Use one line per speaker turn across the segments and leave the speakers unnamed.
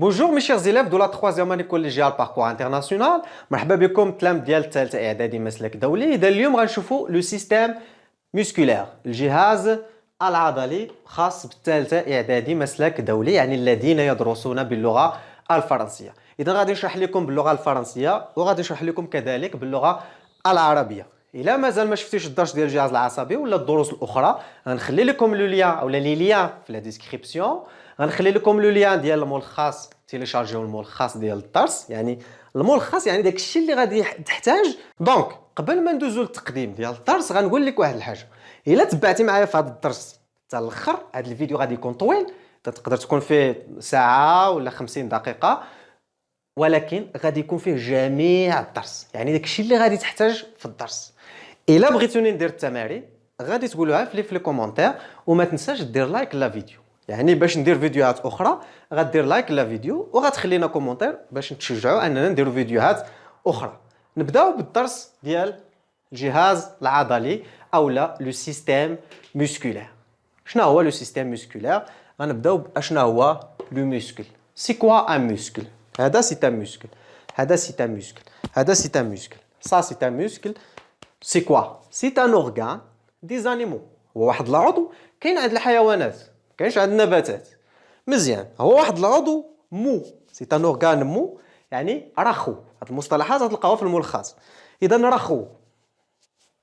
Bonjour mes chers élèves de la troisième année collégiale parcours international. مرحبا بكم تلامذ ديال الثالثة إعدادي مسلك دولي. إذا اليوم غنشوفوا لو سيستيم مسكولير، الجهاز العضلي خاص بالثالثة إعدادي مسلك دولي، يعني الذين يدرسون باللغة الفرنسية. إذا غادي نشرح لكم باللغة الفرنسية وغادي نشرح لكم كذلك باللغة العربية. إلا مازال ما شفتيش الدرس ديال الجهاز العصبي ولا الدروس الأخرى غنخلي لكم لو ليان أو لي ليان في لا ديسكريبسيون. غنخلي لكم لو ليان ديال الملخص، تيليشارجيو الملخص ديال الدرس، يعني الملخص يعني داك الشيء اللي غادي تحتاج. دونك قبل ما ندوزو للتقديم ديال الدرس غنقول لك واحد الحاجه، الا تبعتي معايا في هذا الدرس حتى الاخر، هذا الفيديو غادي يكون طويل، تقدر تكون فيه ساعه ولا 50 دقيقه، ولكن غادي يكون فيه جميع الدرس، يعني داك الشيء اللي غادي تحتاج في الدرس. الا بغيتوني ندير التمارين غادي تقولوها في لي كومونتير، وما تنساش دير لايك لا فيديو، يعني باش ندير فيديوهات اخرى غدير لايك لا فيديو وغتخلينا كومونتير باش نتشجعوا اننا نديروا فيديوهات اخرى. نبداو بالدرس ديال الجهاز العضلي او لا لو سيستيم مسكولير. شنو هو لو سيستيم مسكولير؟ غنبداو باشنا هو لو مسكل. سي كوا ان مسكل؟ هذا سي ان مسكل، هذا سي ان مسكل، هذا سي ان مسكل، سا سي ان مسكل. سي كوا؟ سي ان اورغان دي زانيمو، هو واحد العضو كاين عند الحيوانات، كاينش عند النباتات. مزيان، هو واحد العضو مو، سي ان اورغان مو، يعني رخو. هاد المصطلحات غتلقاوها في الملخص. اذا رخو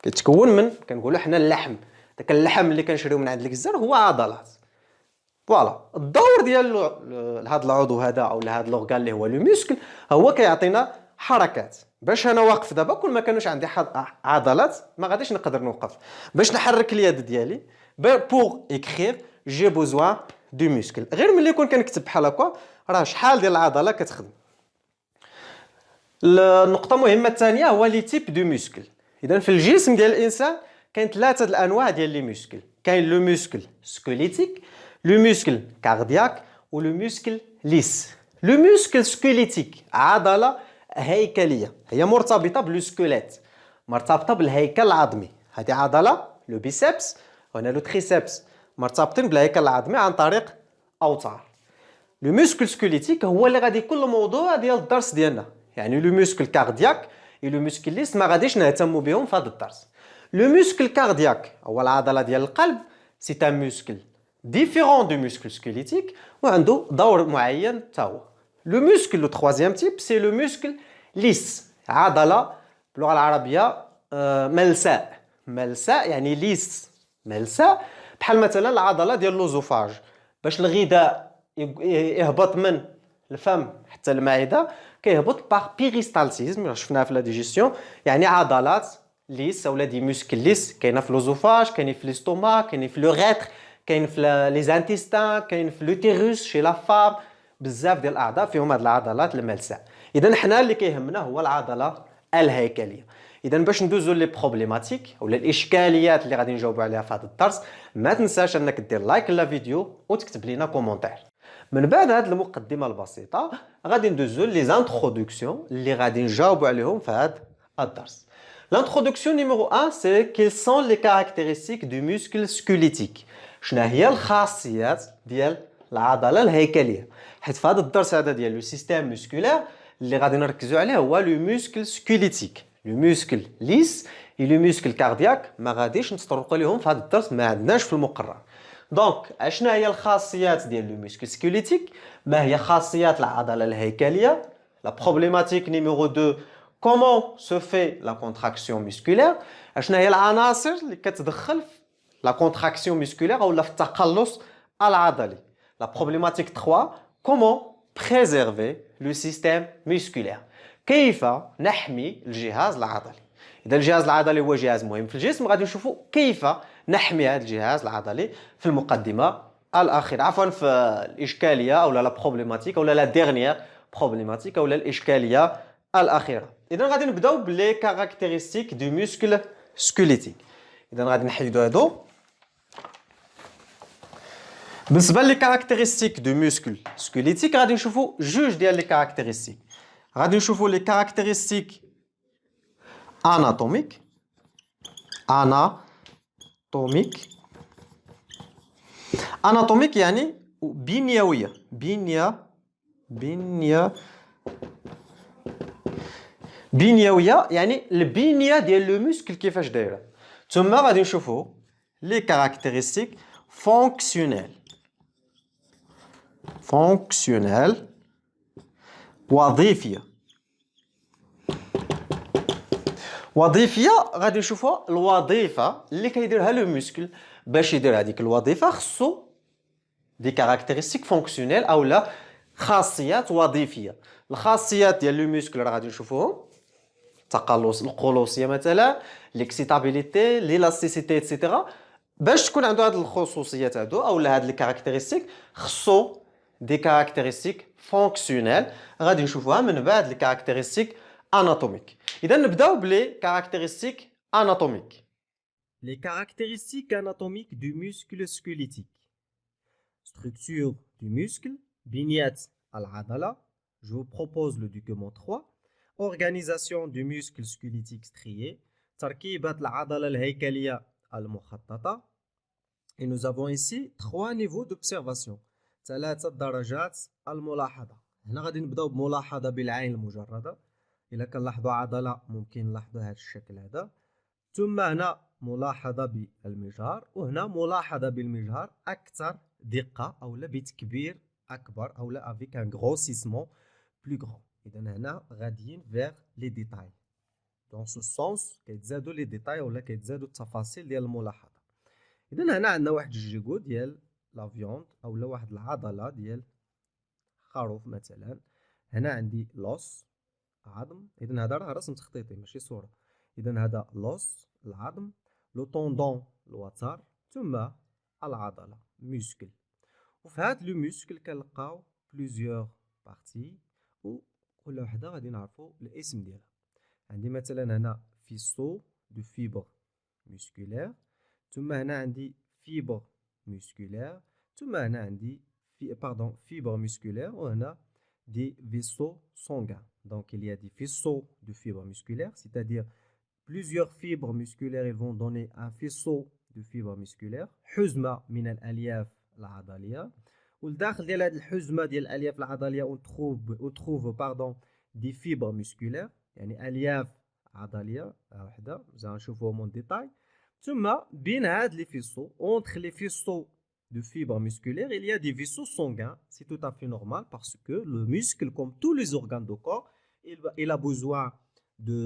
كيتكون من، كنقولوا حنا اللحم، داك اللحم اللي كنشريو من عند الجزار هو عضلات. فوالا الدور ديال هذا العضو هذا او هذا الاورغان اللي هو لو مسكل هو كيعطينا حركات. باش انا واقف دابا كل ما كانوش عندي عضلات ما غاديش نقدر نوقف. باش نحرك اليد ديالي بور اكرير جي بوزوان دو مسكل، غير ملي يكون كنكتب بحال هكا راه شحال ديال العضله كتخدم. النقطه المهمه الثانيه هو لي تيب دو مسكل. اذا في الجسم ديال الانسان كاين ثلاثه الانواع ديال لي مسكل. كاين لو مسكل سكوليتيك، لو مسكل كاردياك، ولو مسكل ليس. لو مسكل سكوليتيك عضله هيكليه، هي مرتبطه بالسكوليت، مرتبطه بالهيكل العظمي. هذه عضله لو بيسبس وهنا لو تريسبس مرتبطين بالهيكل العظمي عن طريق اوتار. لو مسكل سكوليتيك هو اللي غادي يكون الموضوع ديال الدرس ديالنا، يعني لو مسكل كاردياك و لو مسكل ليس ما غاديش نهتموا بهم في هذا الدرس. لو مسكل كاردياك هو العضله ديال القلب، سي ان مسكل ديفيرون دو مسكل سكوليتيك وعنده دور معين حتى هو. لو مسكل لو تروازيام تيب سي لو مسكل ليس، عضله باللغه العربيه ملساء. ملساء يعني ليس، ملساء، بحال مثلا العضله ديال اللوزوفاج. باش الغذاء يهبط من الفم حتى المعده كيهبط باغ بيريستالسيزم، شفناها في لا ديجيستيون، يعني عضلات ليس ولا دي مسكل ليس كاينه في اللوزوفاج، كاينه في ليستوما، كاينه في لو غيتر، كاين في لي زانتيستان، كاين في لوتيروس شي لا فام. بزاف ديال الاعضاء فيهم هاد العضلات الملساء. اذا حنا اللي كيهمنا هو العضله الهيكليه. اذا باش ندوزو لي بروبليماتيك ولا الاشكاليات اللي غادي نجاوبوا عليها في هذا الدرس، ما تنساش انك دير لايك لا فيديو وتكتب لينا كومونتير. من بعد هذه المقدمه البسيطه غادي ندوزو لي زانترودكسيون اللي غادي نجاوبوا عليهم في هذا الدرس. L'introduction numéro 1 c'est quelles sont les caractéristiques du muscle squelettique. شنو هي الخاصيات ديال العضله الهيكليه؟ حيت في هذا الدرس هذا ديال لو سيستيم مسكولير اللي غادي نركزوا عليه هو لو مسكل سكوليتيك، لو مسكل ليس و لو مسكل كاردياك ما غاديش نتطرقوا لهم في هذا الدرس، ما عندناش في المقرر. دونك اشنا هي الخاصيات ديال لو مسكل سكوليتيك؟ ما هي خاصيات العضله الهيكليه؟ لا بروبليماتيك نيميرو 2 comment se fait la contraction musculaire؟ اشنا هي العناصر اللي كتدخل في لا كونتراكسيون مسكولير او في التقلص العضلي. لا بروبليماتيك 3 comment préserver le système musculaire؟ كيف نحمي الجهاز العضلي؟ اذا الجهاز العضلي هو جهاز مهم في الجسم غادي نشوفوا كيف نحمي هذا الجهاز العضلي في المقدمه الاخيره، عفوا في الاشكاليه او لا بروبليماتيك او لا ديرنيير بروبليماتيك او الاشكاليه الاخيره. اذا غادي نبداو بلي كاركتيرستيك دو مسكل سكوليتيك. اذا غادي نحيدو هادو. بالنسبه لي كاركتيرستيك دو مسكل سكوليتيك غادي نشوفوا جوج ديال لي كاركتيرستيك. غادي نشوفوا لي كاركتيرستيك اناتوميك، اناتوميك يعني بنيويه، بنيويه بنية بنيوية يعني البنية ديال لو موسكل كيفاش دايرة. ثم غادي نشوفوا لي كاركتيرستيك فونكسيونيل. فونكسيونيل وظيفية. وظيفية غادي نشوفوا الوظيفة اللي كيديرها لو موسكل. باش يدير هذيك الوظيفة خصو دي كاركتيرستيك فونكسيونيل او لا خاصيات وظيفية. الخاصيات ديال لو موسكل راه غادي نشوفوهم، التقلص القولوسية مثلا، ليكسيتابيليتي، ليلاستيسيتي ايتترا. باش تكون عنده هاد الخصوصيات هادو او هاد لي كاركتيرستيك خصو دي كاركتيرستيك فونكسيونيل. غادي نشوفوها من بعد لي كاركتيرستيك اناتوميك. اذا نبداو بلي كاركتيرستيك اناتوميك.
Les caractéristiques anatomiques du muscle squelettique. Structure du muscle, bignette al-adala. Je vous propose le document 3. Organisation du muscle squelettique strié. تركيبة العضلة الهيكلية المخططة. Et nous avons ici 3 niveaux d'observation. 3 درجات الملاحظة. هنا غادي نبداو بملاحظة بالعين المجردة. إلا كنلاحظوا عضلة ممكن نلاحظوا هذا الشكل هذا. ثم هنا ملاحظة بالمجهر، وهنا ملاحظة بالمجهر أكثر دقة أو لا بتكبير أكبر أو لا avec un grossissement plus grand. إذا هنا غاديين vers les détails. Dans ce sens كيتزادوا les détails ولا كيتزادوا التفاصيل ديال الملاحظة. إذا هنا عندنا واحد الجيجو ديال لا فيوند أو لا واحد العضلة ديال خروف مثلا. هنا عندي لوس عظم. إذا هذا راه رسم تخطيطي ماشي صورة. إذا هذا لوس العظم، لو طوندون الوتر، ثم العضلة موسكل. وفي هاد لو موسكل كنلقاو بليزيور بارتي وكل وحدة غادي نعرفو الاسم ديالها. عندي مثلا هنا فيسو دو فيبر موسكولير، ثم هنا عندي فيبر موسكولير، ثم هنا عندي فيبر موسكولير، وهنا des vaisseaux sanguins. Donc il y a des vaisseaux de fibres musculaires, c'est-à-dire plusieurs fibres musculaires, ils vont donner un faisceau de fibres musculaires. حزمة من الألياف العضلية. والداخل ديال هذه الحزمة ديال الألياف العضلية on trouve des fibres musculaires، يعني ألياف عضلية واحدة نشوفوهم en détail. ثم بين هاد les faisceaux, entre les faisceaux de fibres musculaires, il y a des vaisseaux sanguins. C'est tout à fait normal parce que le muscle, comme tous les organes du corps, il a besoin de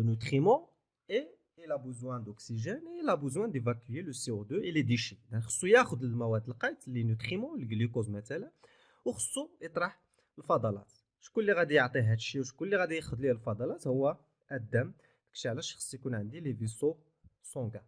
nutriments et il a besoin d'oxygène et il a besoin d'évacuer le CO2 et les déchets. خصو ياخذ المواد القيت لي نوتريمون الجلوكوز مثلا وخصو يطرح الفضلات. شكون اللي غادي يعطيه هذا الشيء وشكون اللي غادي ياخذ ليه الفضلات؟ هو الدم. داكشي علاش خص يكون عندي لي فيسو سونغان.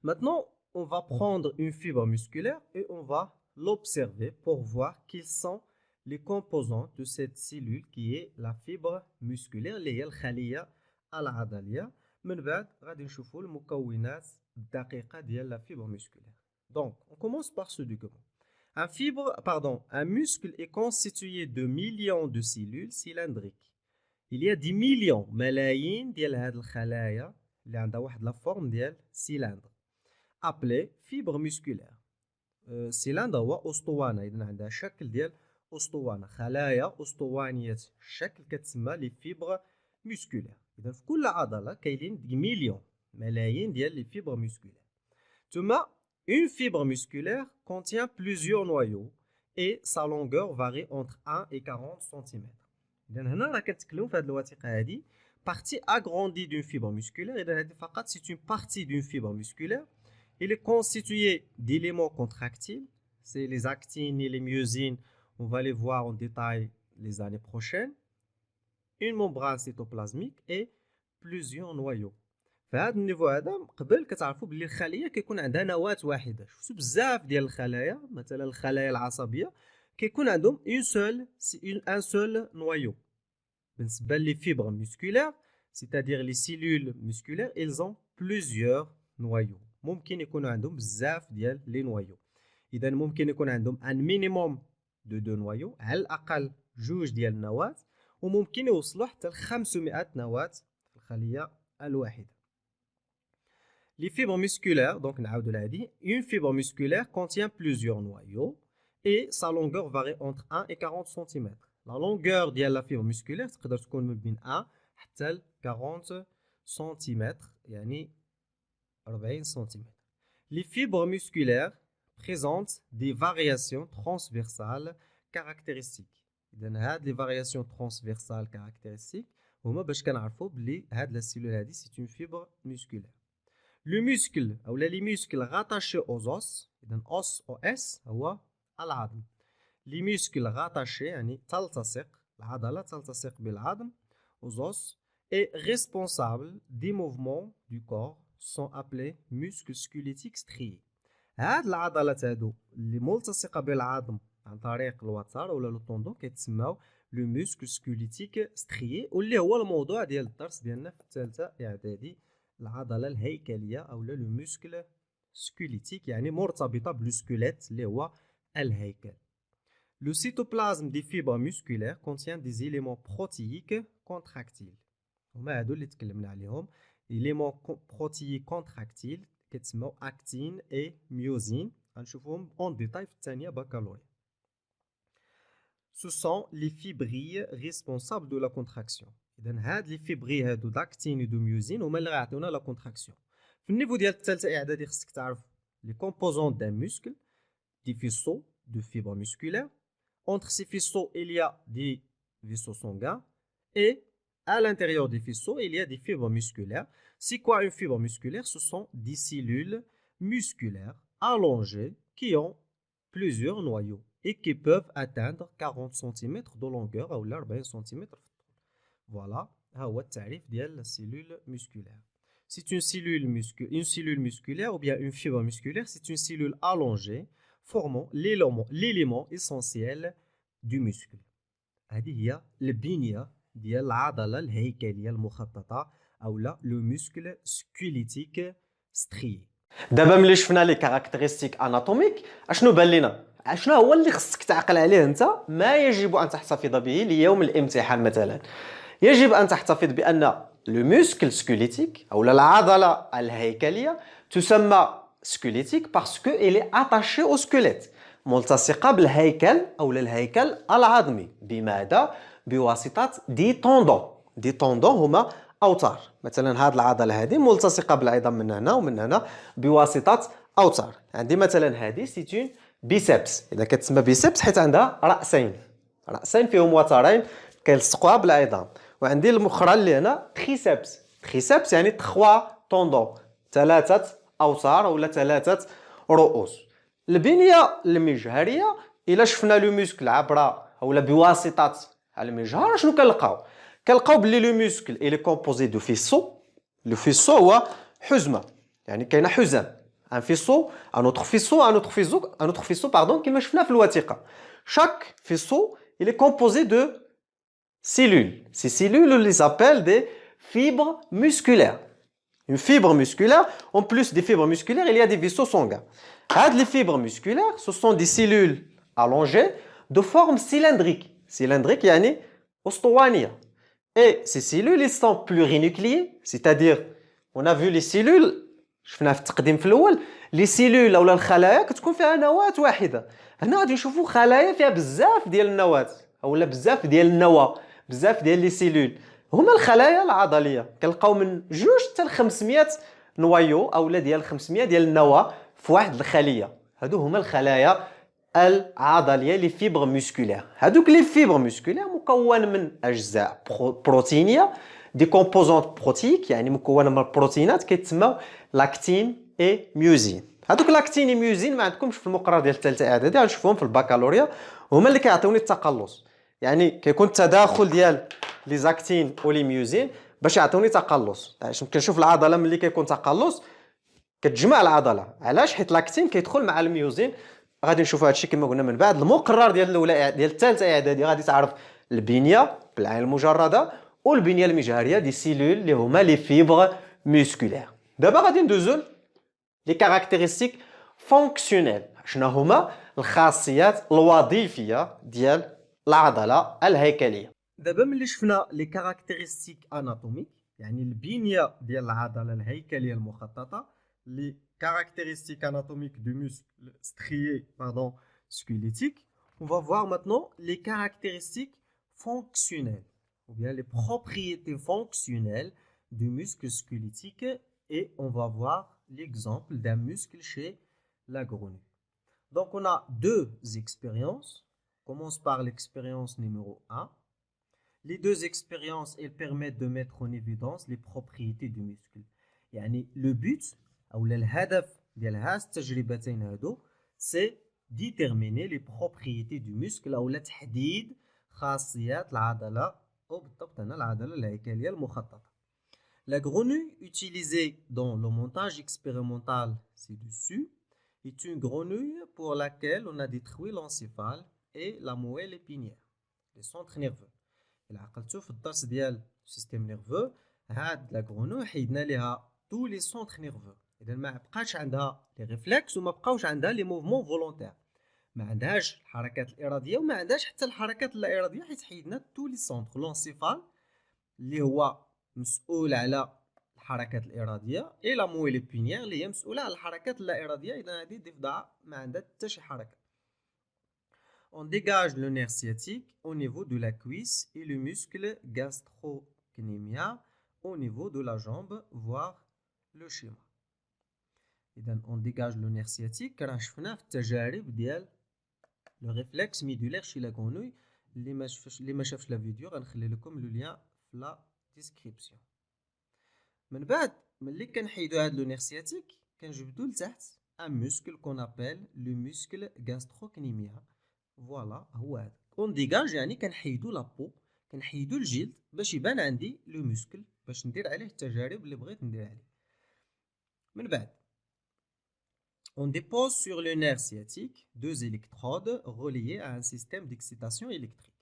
Maintenant on va prendre une fibre musculaire et on va l'observer pour voir quels sont les composants de cette cellule qui est la fibre musculaire اللي هي الخلية العضلية. من بعد غادي نشوفوا المكونات الدقيقة ديال la fibre musculaire. Donc on commence par ce document. Un muscle est constitué de millions de cellules cylindriques. Il y a des millions ملايين ديال هاد الخلايا اللي عندها واحد لا فورم ديال سيلندر appelé fibre musculaire. سيلندر هو اسطوانه، اذا عندها شكل ديال اسطوانه، خلايا اسطوانيه الشكل كتسمى لي فيبر musculaire. اذا في كل عضله كاينين دي مليون ملايين ديال لي فيبر musculaire. ثم une fibre musculaire contient plusieurs noyaux et sa longueur varie entre 1 et 40 cm. اذا هنا راه كنتكلموا في هذه الوثيقه هذه partie agrandie d'une fibre musculaire. اذا هذه فقط c'est une partie d'une fibre musculaire. Il est constitué d'éléments contractiles, c'est les actines et les myosines, on va les voir en détail les années prochaines. Une membrane cytoplasmique et plusieurs noyaux. فهذا النيفو هذا قبل كتعرفوا بلي الخليه كيكون عندها نواه واحده. شفتوا بزاف ديال الخلايا مثلا الخلايا العصبيه كيكون عندهم un seul noyau. بالنسبه لي فيبر musculaire, c'est-à-dire les cellules musculaires, ils ont plusieurs noyaux. ممكن يكون عندهم بزاف ديال لي نوايو. اذا ممكن يكون عندهم ان مينيموم دو دو نوايو، على الاقل جوج ديال النواه، وممكن يوصلوا حتى ل 500 نواه في الخليه الواحده. لي فيبر musculaires, دونك نعاودوا لهادي. une fibre musculaire contient plusieurs noyaux et sa longueur varie entre 1 et 40 cm. La longueur de la fibre musculaire تقدر تكون من بين 1 حتى ل 40 cm يعني 40 cm. Les fibres musculaires présentent des variations transversales caractéristiques. إذن هاد les variations transversales caractéristiques هما باش كنعرفوا بلي هاد la cellule هادي c'est une fibre musculaire. Le muscle ou les muscles rattachés aux os إذن os هو العظم. Les muscles rattachés يعني تلتصق العضلة تلتصق بالعظم aux os et responsables des mouvements du corps sont appelés muscles squelettiques striés. هاد العضلات هادو اللي ملتصقة بالعظم عن طريق الوتر ولا لو طوندون كيتسماو لو موسكل سكوليتيك ستريي واللي هو الموضوع ديال الدرس ديالنا في الثالثة إعدادي العضلة الهيكلية أو لو موسكل سكوليتيك يعني مرتبطة بالسكوليت اللي هو الهيكل. Le cytoplasme des fibres musculaires contient des éléments protéiques contractiles. هما هادو اللي تكلمنا عليهم. éléments protéiques contractiles كيتسموا actine et myosine. غنشوفوهم en détail في الثانية بكالوريا. Ce sont les fibrilles responsables de la contraction. إذن هاد لي فيبري هادو d'actine و myosine هما اللي غيعطيونا لا contraction. في النيفو ديال الثالثة إعدادي خصك تعرف les composants d'un muscle, des faisceaux de fibres musculaires. Entre ces faisceaux, il y a des vaisseaux sanguins et à l'intérieur des faisceaux, il y a des fibres musculaires. C'est quoi une fibre musculaire? Ce sont des cellules musculaires allongées qui ont plusieurs noyaux et qui peuvent atteindre 40 cm de longueur ou 40 cm. Voilà, c'est la cellule musculaire. C'est une cellule musculaire ou bien une fibre musculaire, c'est une cellule allongée formant l'élément essentiel du muscle. هذه هي البنية ديال العضلة الهيكلية المخططة أو لا لو موسكل سكوليتيك ستريي.
دابا ملي شفنا لي كاركتيرستيك اناتوميك اشنو بان لينا؟ اشنو هو اللي خصك تعقل عليه انت ما يجب ان تحتفظ به ليوم الامتحان؟ مثلا يجب ان تحتفظ بان لو موسكل سكوليتيك او العضلة الهيكلية تسمى سكوليتيك باسكو إلي اتاشي او سكوليت ملتصقة بالهيكل أو الهيكل العظمي. بماذا؟ بواسطة دي طوندون هما أوتار. مثلا هذه العضلة هذه ملتصقة بالعظام من هنا ومن هنا بواسطة أوتار. عندي مثلا هذه سيتون بيسبس. إذا كتسمى بيسبس حيت عندها رأسين فيهم وترين كيلصقوها بالعظام. وعندي الأخرى اللي هنا تريسبس يعني 3 طوندون 3 أوتار ولا 3 رؤوس. البنية المجهرية إلا شفنا لو موسكل عبر أو بواسطة المجهر شنو كنلقاو بلي لو موسكل إلي كومبوزي دو فيسو. لو فيسو هو حزمة يعني كاينة حزام ان فيسو ان اوتر فيسو باردون كما شفنا في الوثيقة. chaque faisceau il est composé de cellules. Ces cellules on les appelle des fibres musculaires. Une fibre musculaire, en plus des fibres musculaires, il y a des vaisseaux sanguins. Les fibres musculaires, ce sont des cellules allongées de forme cylindrique. Cylindrique, yani ostovania. Et ces cellules, ils sont plurinucléées, c'est-à-dire, on a vu les cellules, شفنا في التقديم في الأول، les cellules أو الخلايا كتكون فيها نواة واحدة. هنا غادي نشوفوا خلايا فيها بزاف ديال النواة أو بزاف ديال النواة، بزاف ديال لي سيلول. هما الخلايا العضليه كنلقاو من 2 حتى ل 500 نوايو اولا ديال 500 ديال النواه في واحد الخليه. هادو هما الخلايا العضليه لي فيبر مسكولير. هادوك لي فيبر مسكولير مكون من اجزاء بروتينيه دي كومبوزونت بروتيك يعني مكونه من البروتينات كيتسموا لاكتين اي ميوزين. هادوك لاكتين اي ميوزين ما عندكمش في المقرر ديال الثالثه اعدادي غنشوفوهم في البكالوريا هما اللي كيعطيوني التقلص. يعني كيكون التداخل ديال لي زاكتين و لي ميوزين باش يعطوني تقلص. علاش كنشوف العضله ملي كيكون تقلص كتجمع العضله. علاش؟ حيت لاكتين كيدخل مع الميوزين. غادي نشوفوا هادشي كما قلنا من بعد. المقرر ديال الاولى ديال الثالثه اعدادي غادي تعرف البنيه بالعين المجرده والبنيه المجهريه دي سيلول اللي هما لي فيبر مسكولير. دابا غادي ندوزو لي كاركتيرستيك فونكسيونيل. شنو هما الخاصيات الوظيفيه ديال العضله الهيكليه؟
دابا ملي شفنا لي كاركتيرستيك اناتوميك يعني البنيه ديال العضله الهيكليه المخططه، لي كاركتيرستيك اناتوميك دو موسكل ستريي squelettique, on va voir maintenant les caractéristiques fonctionnelles, ou bien les propriétés fonctionnelles du muscle squelettique, et on va voir l'exemple d'un muscle chez la grenouille. Donc, on a deux expériences. On commence par l'expérience numéro 1. Les deux expériences, elles permettent de mettre en évidence les propriétés du muscle. يعني le but أو الهدف ديال هاد التجربتين هادو c'est déterminer les propriétés du muscle أو تحديد خاصيات العضلة أو بالضبط هنا العضلة الهيكلية المخططة. La grenouille utilisée dans le montage expérimental ci-dessus est une grenouille pour laquelle on a détruit l'encéphale et la moelle épinière, les centres nerveux. إلا عقلتو في الدرس ديال السيستم نيرفو هاد لا غرونو حيدنا ليها تو لي سونتر نيرفو، اذا ما بقاش عندها لي ريفلكس وما بقاوش عندها لي موفمون فولونتير، ما عندهاش الحركات الاراديه وما عندهاش حتى الحركات اللا اراديه، حيت حيدنا تو لي سونتر لونسيفال اللي هو مسؤول على الحركات الاراديه اي لا مويل بينيير اللي هي مسؤوله على الحركات اللا اراديه، اذا هذه ضفدعه ما عندها حتى شي حركه. On dégage le nerf sciatique au niveau de la cuisse et le muscle gastrocnémien au niveau de la jambe, voir le schéma. إذا on dégage le nerf sciatique راه شفناه في التجارب ديال le réflexe médulaire chez la grenouille. اللي ما شافش لا فيديو غنخلي لكم لو لين في لا ديسكريبسيون. من بعد ملي كنحيدو هاد لو نير سياتيك كنجبدو لتحت ان muscle qu'on appelle le muscle gastrocnémien. فوالا هو هذا. اون ديغاج يعني كنحيدو لابو، كنحيدو الجلد باش يبان عندي لو موسكل باش ندير عليه التجارب اللي بغيت ندير عليه. من بعد on dépose sur le nerf sciatique deux électrodes reliées à un système d'excitation électrique.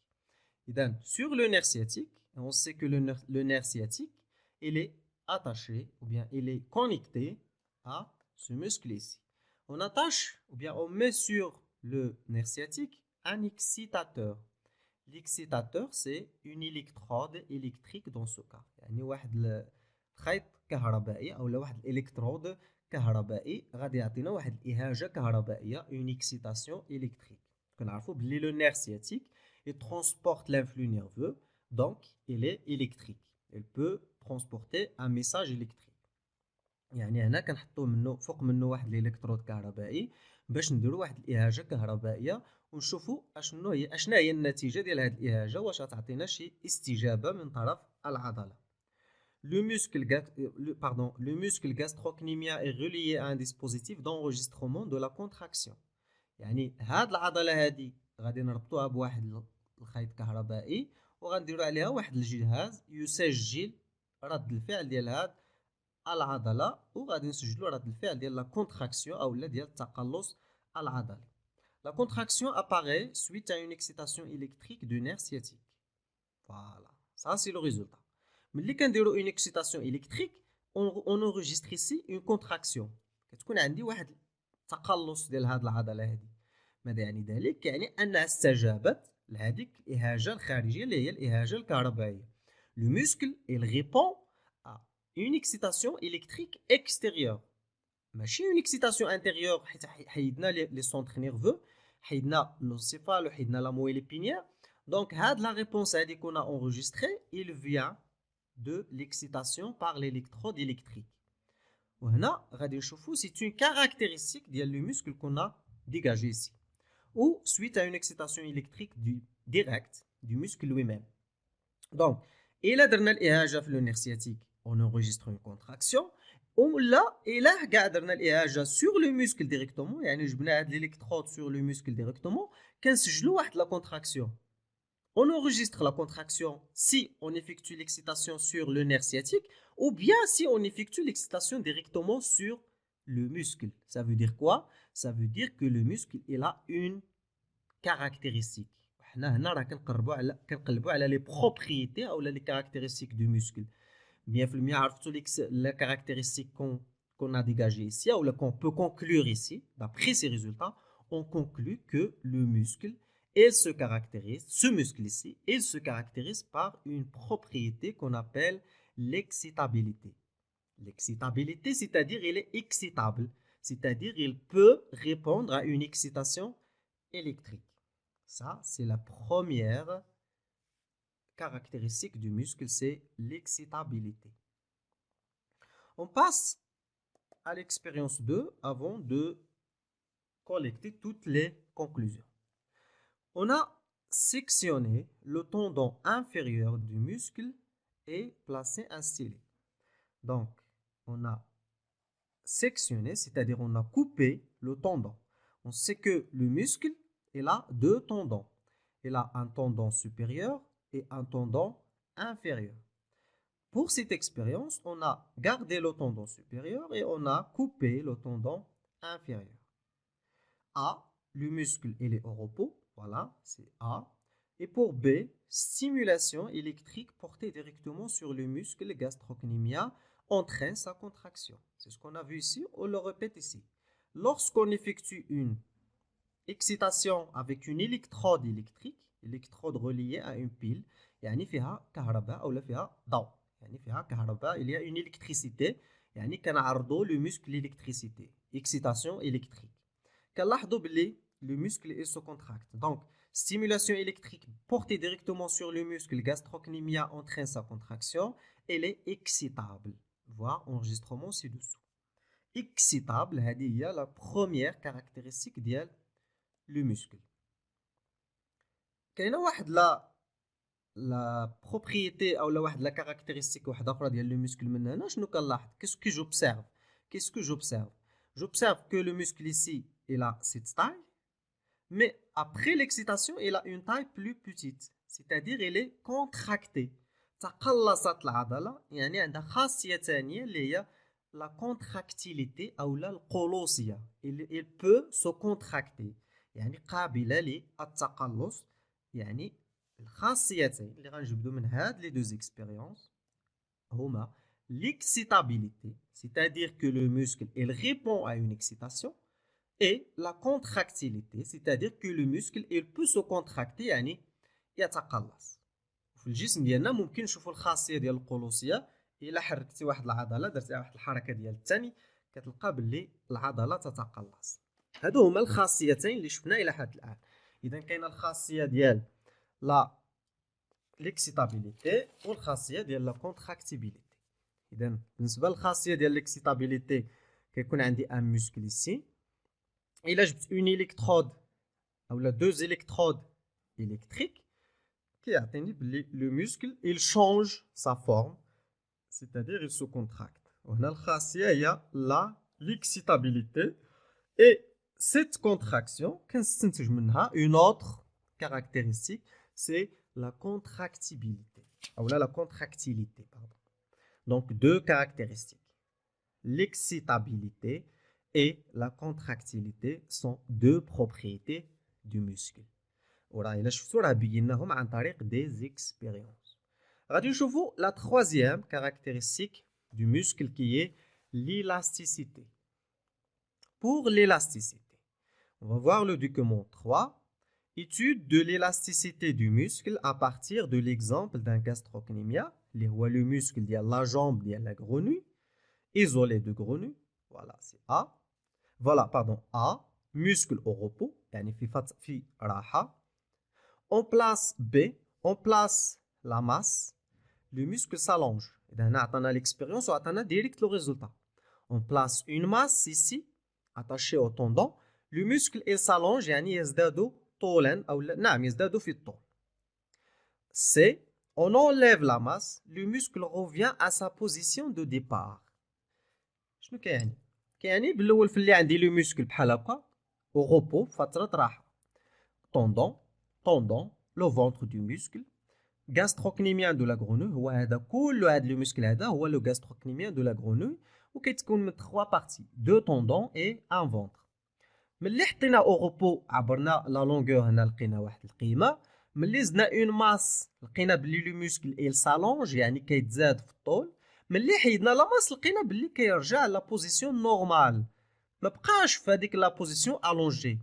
إذن sur le nerf sciatique, on sait que le nerf sciatique il est attaché ou bien il est connecté à ce muscle ici. On attache ou bien on met sur le nerf sciatique un excitateur. L'excitateur, c'est une électrode électrique dans ce cas. يعني واحد الخيط كهربائي أو واحد الإلكترود كهربائي غادي يعطينا واحد الإهاجة كهربائية، une excitation électrique. كنعرفوا بلي le nerf sciatique il transporte l'influx nerveux, donc il est électrique. Il peut transporter un message électrique. يعني هنا كنحطوا منه فوق منه واحد الإلكترود كهربائي باش نديروا واحد الإهاجة كهربائية ونشوفوا اشنو هي النتيجه ديال هذه الاهاجه، واش غتعطينا شي استجابه من طرف العضله. Le muscle gastrocnémien est relié à un dispositif d'enregistrement de la contraction. يعني هاد العضله هذه غادي نربطوها بواحد الخيط كهربائي وغنديروا عليها واحد الجهاز يسجل رد الفعل ديال هاد العضله، وغادي نسجلوا رد الفعل ديال لا كونتراكسيون او ديال التقلص العضلي. La contraction apparaît suite à une excitation électrique du nerf sciatique. Voilà, ça c'est le résultat. Mais quand on a une excitation électrique, on enregistre ici une contraction. كتكون عندي واحد التقلص ديال هذه العضله هذه. ماذا يعني ذلك؟ يعني انها استجابت لهذيك الاهاجه الخارجيه اللي هي الاهاجه الكهربائيه. Le muscle il répond à une excitation électrique extérieure. ماشي une excitation intérieure حيت حيدنا لي سونتر نيرفو، حيدنا l'encéphale وحيدنا la moelle épinière. Donc هاد la réponse هادي كنا enregistrée il vient de l'excitation par l'électrode électrique. وهنا غادي نشوفوا c'est une caractéristique ديال le muscle qu'on a dégagé ici ou suite à une excitation électrique directe du muscle lui-même. Donc إلا درنا الإهاجة في le nerf sciatique on enregistre une contraction، ولا الا كاع درنا الاهاجه سور لو موسكل ديريكتومون، يعني جبنا هاد ليليكترود سور لو موسكل ديريكتومون كنسجلوا واحد لا كونتراكسيون. On enregistre la contraction si on effectue l'excitation sur le nerf sciatique ou bien si on effectue l'excitation directement sur le muscle. Ça veut dire quoi? Ça veut dire que le muscle il a une caractéristique. حنا هنا راه كنقلبوا على les propriétés ou les caractéristiques du muscle. Bien sûr, عرفتوا les caractéristiques qu'on a dégagées ici ou qu'on peut conclure ici. D'après ces résultats, on conclut que le muscle, ce muscle ici, il se caractérise par une propriété qu'on appelle l'excitabilité. L'excitabilité, c'est-à-dire il est excitable, c'est-à-dire il peut répondre à une excitation électrique. Ça, c'est la première caractéristique du muscle, c'est l'excitabilité. On passe à l'expérience 2 avant de collecter toutes les conclusions. On a sectionné le tendon inférieur du muscle et placé un stylet. Donc, on a sectionné, c'est-à-dire on a coupé le tendon. On sait que le muscle, il a deux tendons. Il a un tendon supérieur et un tendon inférieur. Pour cette expérience, on a gardé le tendon supérieur et on a coupé le tendon inférieur. A, le muscle il est au repos, voilà, c'est A. Et pour B, stimulation électrique portée directement sur le muscle gastrocnémien entraîne sa contraction. C'est ce qu'on a vu ici, on le répète ici. Lorsqu'on effectue une excitation avec une électrode électrique, électrode reliée à une pile, يعني فيها كهرباء أو فيها ضوء، يعني فيها كهرباء, il y a une électricité, يعني كنعرضوا le muscle l'électricité, excitation électrique. كنلاحظوا باللي le muscle il se contracte. Donc, stimulation électrique portée directement sur le muscle gastrocnémien entraîne sa contraction, elle est excitable. Voir enregistrement ci-dessous. Excitable, هذه هي la première caractéristique ديال le muscle. كاينه واحد لا propriété او واحد لا caractéristique واحده اخرى ديال le muscle من هنا. شنو كنلاحظ؟ qu'est-ce que j'observe que le muscle ici il a cette taille, mais après l'excitation il a une taille plus petite, c'est-à-dire il est contracté. تقلصت العضله، يعني عندها خاصيه ثانيه اللي هي la contractilité او القلوصيه. il peut se contracter، يعني قابله للتقلص. يعني الخاصيتين اللي غنجبدو من هاد لي دوز اكسبيريونس هما l'excitabilité, c'est-à-dire que le muscle il répond à une excitation, et la contractilité, c'est-à-dire que le muscle il peut se contracter، يعني يتقلص. في الجسم ديالنا ممكن نشوفوا الخاصيه ديال القلوصيه، الا حركتي واحد العضله درتي واحد الحركه ديال الثاني كتلقى باللي العضله تتقلص. هادو هما الخاصيتين اللي شفنا الى حد الان. اذا كاينه الخاصيه ديال لا ليكسيتابيليتي والخاصيه ديال لا كونتراكتيبيليتي. اذا بالنسبه للخاصيه ديال ليكسيتابيليتي كيكون عندي ان موسكل ici، الا جبت اون الكترود اولا دوز الكترود électriques كيعطيني بلي لو موسكل il change sa forme، c'est-à-dire il se contracte. وهنا الخاصيه هي لا l'excitabilité، et cette contraction كنستنتج منها une autre caractéristique، c'est la contractibilité ou la contractilité, pardon. Donc deux caractéristiques, l'excitabilité et la contractilité sont deux propriétés du muscle. وراه الا شفتوا راه بيناهم عن طريق des expériences. غادي نشوفوا la troisième caractéristique du muscle qui est l'élasticité. Pour l'élasticité, on va voir le document 3, étude de l'élasticité du muscle à partir de l'exemple d'un gastrocnémia, اللي هو le muscle ديال la jambe ديال la grenouille, isolé de grenouille. Voilà, c'est A. Voilà, pardon, A, muscle au repos, يعني في راحة. On place B, on place la masse, le muscle s'allonge. إذا هنا عطانا l'expérience وعطانا direct le résultat. On place une masse ici, attachée au tendon, le muscle il s'allonge، يعني يزداد طولا أو نعم يزداد في الطول. C, on enlève la masse, le muscle revient à sa position de départ. شنو كيعني؟ كيعني بالأول في اللي عندي لو muscle بحال هكا au repos فترة راحة. tendon, le ventre du muscle, gastrocnémien de la grenouille، هو هذا كل هذا لو muscle هذا هو لو gastrocnémien de la grenouille، وكيتكون من 3 parties، 2 tendons et un ventre. ملي حطينا او روبو عبرنا لا لونغور، هنا لقينا واحد القيمه. ملي زدنا اون ماس لقينا بلي لو موسكل ايل سالونج، يعني كيتزاد في الطول. ملي حيدنا لا ماس لقينا بلي كيرجع لا بوزيسيون نورمال، ما بقاش في هذيك لا بوزيسيون الونجي.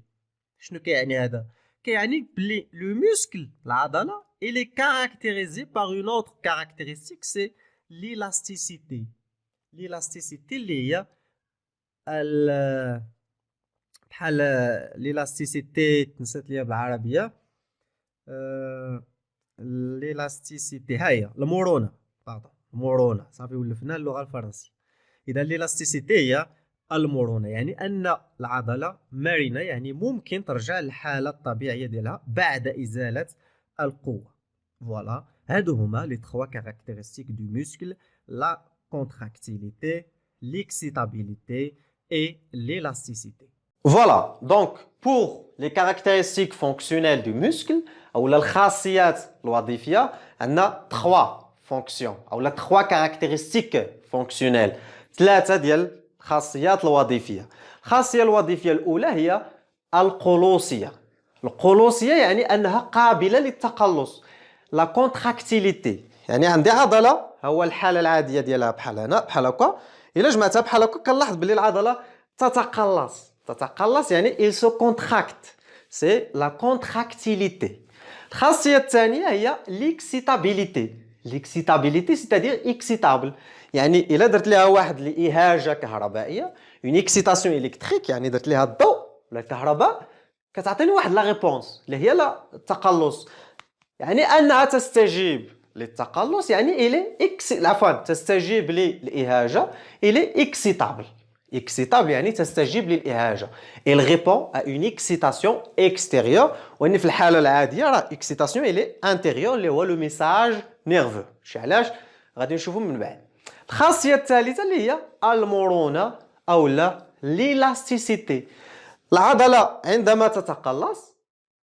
شنو كيعني هذا؟ كيعني بلي لو موسكل العضله il est caractérisé par une autre caractéristique، c'est l'élasticité. l'élasticité اللي هي بحال l'élasticité نسيت ليها بالعربيه l'élasticité ها هي المرونه باردون المرونه صافي ولفنا اللغه الفرنسيه. اذا l'élasticité هي المرونه، يعني ان العضله مرنه، يعني ممكن ترجع للحاله الطبيعيه ديالها بعد ازاله القوه. فوالا هادو هما لي 3 caractéristiques du muscle: la contractilité, l'excitabilité et l'élasticité.
Voilà, donc pour les caractéristiques fonctionnelles du muscle, ou la الخاصيات الوظيفية, on a 3 fonctions, ou la 3 caractéristiques fonctionnelles. 3 ديال الخاصيات الوظيفية. الخاصية الوظيفية الأولى هي القلوصية. القلوصية يعني أنها قابلة للتقلص. لا كونتراكتيليتي يعني عندي عضلة، هو الحالة العادية ديالها بحال هنا بحال هكا، إلا جمعتها بحال هكا كنلاحظ بلي العضلة تتقلص يعني il se contracte. C'est la contractilité. الخاصية الثانية هي l'excitabilité. L'excitabilité c'est-à-dire excitable. يعني إلا درت لها واحد الإهاجة كهربائية une excitation électrique، يعني درت لها الضوء ولا الكهرباء، كتعطيني واحد لا ريبونس اللي هي لا التقلص، يعني أنها تستجيب للتقلص، يعني عفوا تستجيب للإهاجة إلي إكسيتابل. إكسيتابل يعني تستجيب للإهاجة. Il répond à une excitation extérieure، وإن في الحالة العادية راه excitation إلي intérieure اللي هو لو ميساج نيرفو. علاش غادي نشوفو من بعد. الخاصية الثالثة اللي هي المرونة أو لا l'élasticité. العضلة عندما تتقلص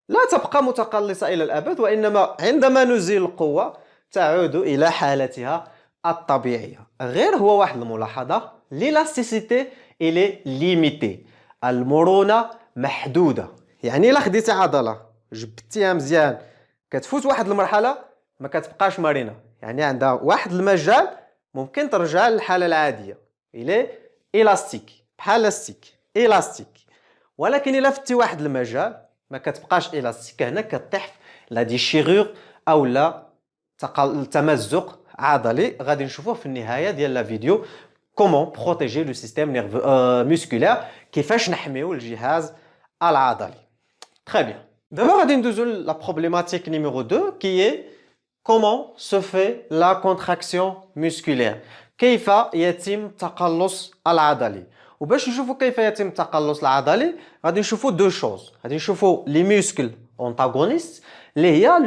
لا تبقى متقلصة إلى الأبد، وإنما عندما نزيل القوة تعود إلى حالتها الطبيعية. غير هو واحد الملاحظة: l'élasticité إلي ليميتي، المرونة محدودة. يعني إلا خديتي عضلة جبتيها مزيان كتفوت واحد المرحلة ما كتبقاش مرنة، يعني عندها واحد المجال ممكن ترجع للحالة العادية إلي إلاستيك، بحال لاستيك إلاستيك. ولكن إلا فتي واحد المجال ما كتبقاش إلاستيك، هنا كطيح لا ديشيغور أو لا تمزق عضلي. غادي نشوفوه في النهاية ديال لا فيديو كومون بروتيجي لو سيستيم نيرفو موسكولير، كيفاش نحميو الجهاز العضلي. تري بيان. دابا غادي ندوزو لا بروبليماتيك نيميرو 2 كي هي كومون سو في لا كونتراكسيون موسكولير، كيف يتم التقلص العضلي. وباش نشوفوا كيف يتم التقلص العضلي غادي نشوفوا دو شوز. غادي نشوفوا لي ميسكل اونتاغونيست اللي هي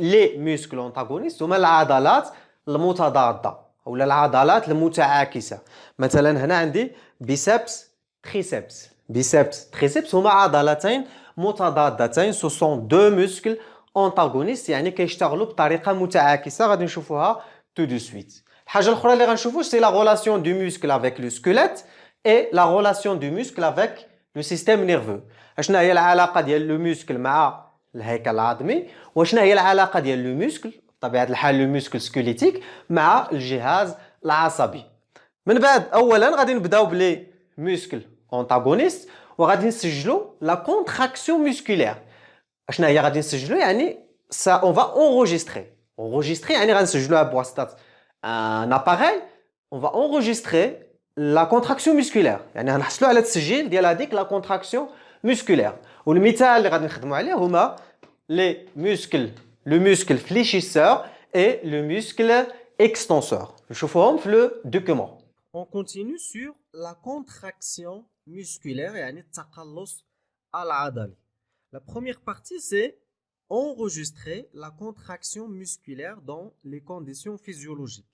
لي ميسكل اونتاغونيست هما العضلات المتضاده او العضلات المتعاكسه. مثلا هنا عندي بيسبس تريسبس. بيسبس تريسبس هما عضلتين متضادتين، سو سون دو ميسكل اونتاغونيست يعني كيشتغلوا بطريقه متعاكسه. غادي نشوفوها تو دو سويت. الحاجه الاخرى اللي غنشوفوا سي لا ريلاسيون دو ميسكل افيك لو سكيليت et la relation du muscle avec le système nerveux. شنو هي العلاقة ديال لو موسكل مع الهيكل العظمي، وشنو هي العلاقة ديال لو موسكل بطبيعة الحال لو موسكل سكوليتيك مع الجهاز العصبي. من بعد اولا غادي نبداو بلي موسكل اونتاغونيست وغادي نسجلوا لا كونتراكسيون موسكولير. شنو هي غادي نسجلوا يعني سا اون فا اونغيستري يعني غنسجلوها بواسطة ان اباريل. اون فا اونغيستري لا كونتراكسيون موسكولير، يعني غنحصلوا على التسجيل ديال هذيك لا كونتراكسيون موسكولير. والمثال اللي غادي نخدموا عليه هما لي موسكل لو موسكل فليشيسور اي لو موسكل اكستنسور. نشوفوهم في لو دوكيومون.
On continue sur la contraction musculaire يعني التقلص العضلي. La première partie c'est enregistrer la contraction musculaire dans les conditions physiologiques.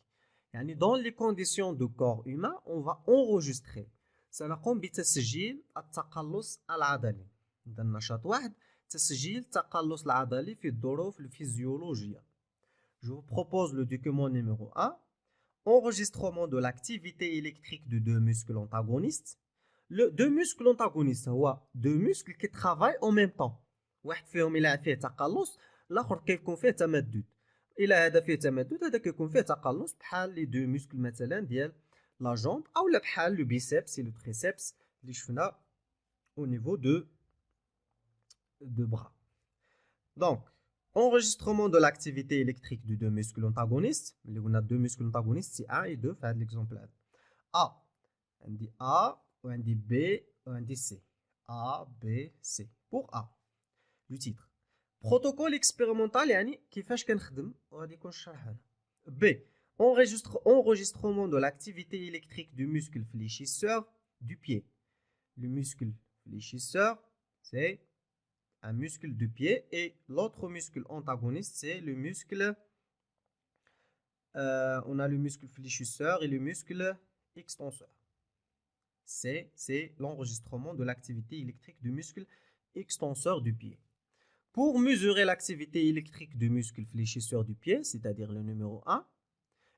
يعني dans les conditions de corps humain on va enregistrer. سنقوم بتسجيل التقلص العضلي. إذا نشاط واحد تسجيل التقلص العضلي في الظروف الفيزيولوجية. Je vous propose le document numéro 1. Enregistrement de l'activité électrique de deux muscles antagonistes. Le deux muscles antagonistes هو deux muscles qui travaillent en même temps. واحد فيهم إلا فيه تقلص الآخر كيكون فيه تمدد. إلا هذا فيه تمدد هذا كيكون فيه تقلص، بحال لي دو موسكل مثلا ديال لا جامب أو بحال لو بيسبس لو تريسبس اللي شفنا au niveau de bras. Donc enregistrement de l'activité électrique de deux muscles antagonistes. On a deux muscles antagonistes, c'est A et 2 في هذا l'exemple. A عندي A وعندي B وعندي C. A, B, C. Pour A, le titre. Protocole expérimental, يعني كيفاش كنخدم وغادي يكون الشرح هنا. B. Enregistrement de l'activité électrique du muscle fléchisseur du pied. Le muscle fléchisseur, c'est un muscle du pied et l'autre muscle antagoniste, c'est le muscle. On a le muscle fléchisseur et le muscle extenseur. C'est l'enregistrement de l'activité électrique du muscle extenseur du pied. Pour mesurer l'activité électrique du muscle fléchisseur du pied, c'est-à-dire le numéro 1,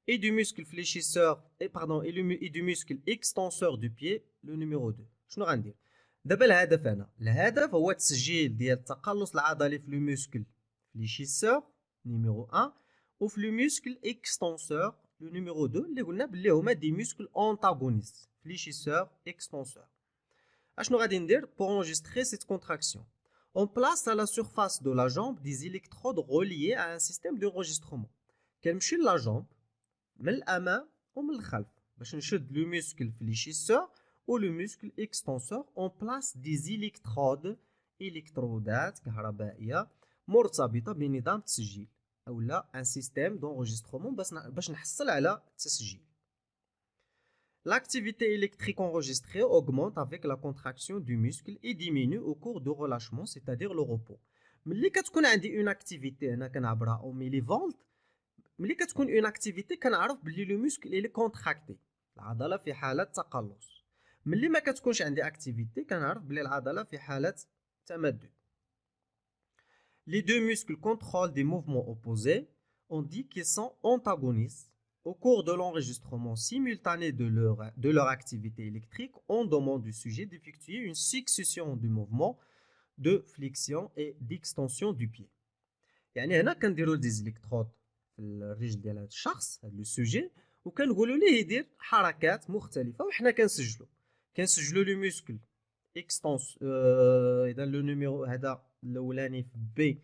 et du muscle fléchisseur, et du muscle extenseur du pied, le numéro 2. شنو غندير؟ دابا الهدف هنا، الهدف هو تسجيل ديال التقلص العضلي في لو muscle fléchisseur numéro 1 وفي لو muscle extenseur le numéro 2 اللي قلنا باللي هما دي muscles antagonistes fléchisseur extenseur. اشنو غادي ندير pour enregistrer cette contraction? On place à la surface de la jambe des électrodes reliées à un système d'enregistrement. كنمشي لا جامب من الامام ومن الخلف باش نشد لو muscle fléchisseur ou le muscle extenseur. On place des électrodes électrودات كهربائيه مرتبطه بنظام التسجيل اولا un système d'enregistrement باش نحصل على التسجيل. L'activité électrique enregistrée augmente avec la contraction du muscle et diminue au cours du relâchement, c'est-à-dire le repos. ملي كتكون عندي une activité هنا كنعبرها au millivolt، ملي كتكون une activité كنعرف بلي le muscle il est contracté، العضلة في حالة تقلص. ملي ما كتكونش عندي activité كنعرف بلي العضلة في حالة تمدد. Les deux muscles contrôlent des mouvements opposés. On dit qu'ils sont antagonistes. Au cours de l'enregistrement simultané de leur activité électrique, on demande du sujet d'effectuer une succession de mouvements de flexion et d'extension du pied. يعني هنا كنديروا دي زيليكترود في الرجل ديال هذا الشخص هذا السوجي وكنقولوا ليه يدير حركات مختلفه وحنا كنسجلوا لو ميسكل اكستونس. اذا لو نيميرو هذا الاولاني في بي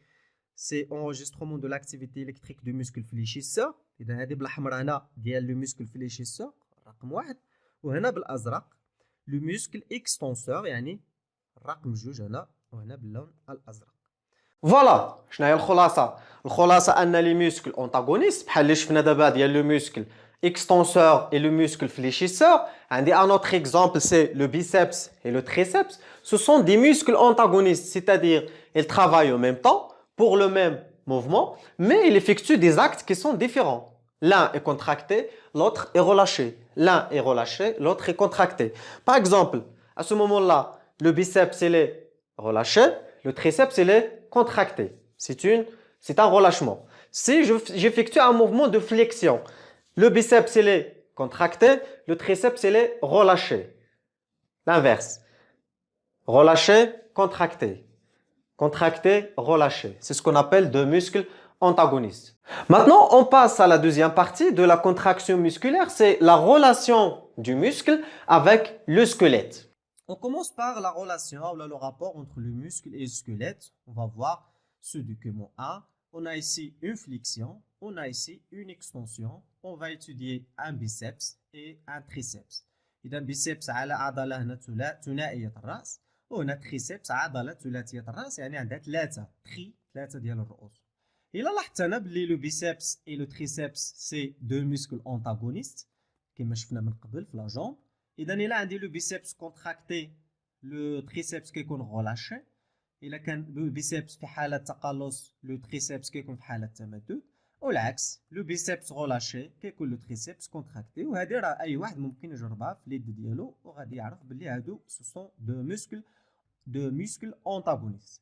سي enregistrement de l'activité électrique du muscle fléchisseur. اذا هذه بالاحمر هنا ديال لو muscle fléchisseur رقم 1 وهنا بالازرق لو muscle extenseur يعني الرقم 2 هنا وهنا باللون الازرق.
فوالا شنو هي الخلاصه؟ الخلاصه ان لي ميسكل اونتاغونيست بحال اللي شفنا دابا ديال لو ميسكل extenseur et le muscle fléchisseur. Un autre exemple, c'est le biceps et le triceps. Ce sont des muscles antagonistes, c'est-à-dire ils travaillent en même temps pour le même mouvement, mais ils effectuent des actes qui sont différents. L'un est contracté, l'autre est relâché. L'un est relâché, l'autre est contracté. Par exemple, à ce moment-là, le biceps il est relâché, le triceps il est contracté. C'est un relâchement. Si j'effectue un mouvement de flexion, le biceps il est contracté, le triceps il est relâché. L'inverse. Relâché, contracté. Contracté, relâché. C'est ce qu'on appelle deux muscles antagonistes. Maintenant, on passe à la deuxième partie de la contraction musculaire. C'est la relation du muscle avec le squelette.
On commence par la relation ou le rapport entre le muscle et le squelette. On va voir ce document A. On a ici une flexion, on a ici une extension. On va étudier un biceps et un triceps. إذا biceps على عضلة هنا ثنائية الرأس وهنا triceps عضلة ثلاثية الرأس يعني عندها ثلاثة ديال الرؤوس. إلا لاحظت أنا بلي لو biceps et le triceps c'est deux muscles antagonistes كما شفنا من قبل في لا جامب. إذا إلا عندي لو biceps contracté لو triceps كيكون relâché. إلا كان لو biceps في حالة تقلص لو triceps كيكون في حالة تمدد. والعكس لو بيسبس غولاشي كيكون لو تريسبس كونتراكتي. وهذه راه اي واحد ممكن يجربها في اليد ديالو وغادي يعرف بلي هادو سو سون دو muscles antagonistes.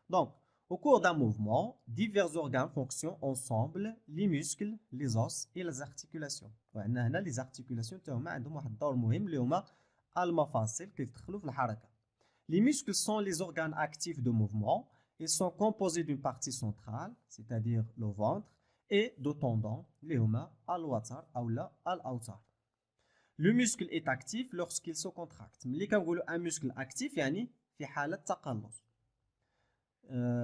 Donc au cours d'un mouvement divers organes fonctionnent ensemble, les muscles, les os et les articulations. وعندنا هنا لي زارتيكولاسيون حتى هما عندهم واحد الدور مهم اللي هما المفاصل كيدخلوا في الحركه. Les muscles sont les organes actifs de mouvement. Ils sont composés d'une partie centrale, c'est-à-dire le ventre, et de tendons اللي هما الوتر اولا الاوتار. Le muscle est actif lorsqu'il se contracte. ملي كنقولوا un muscle actif يعني في حالة تقلص.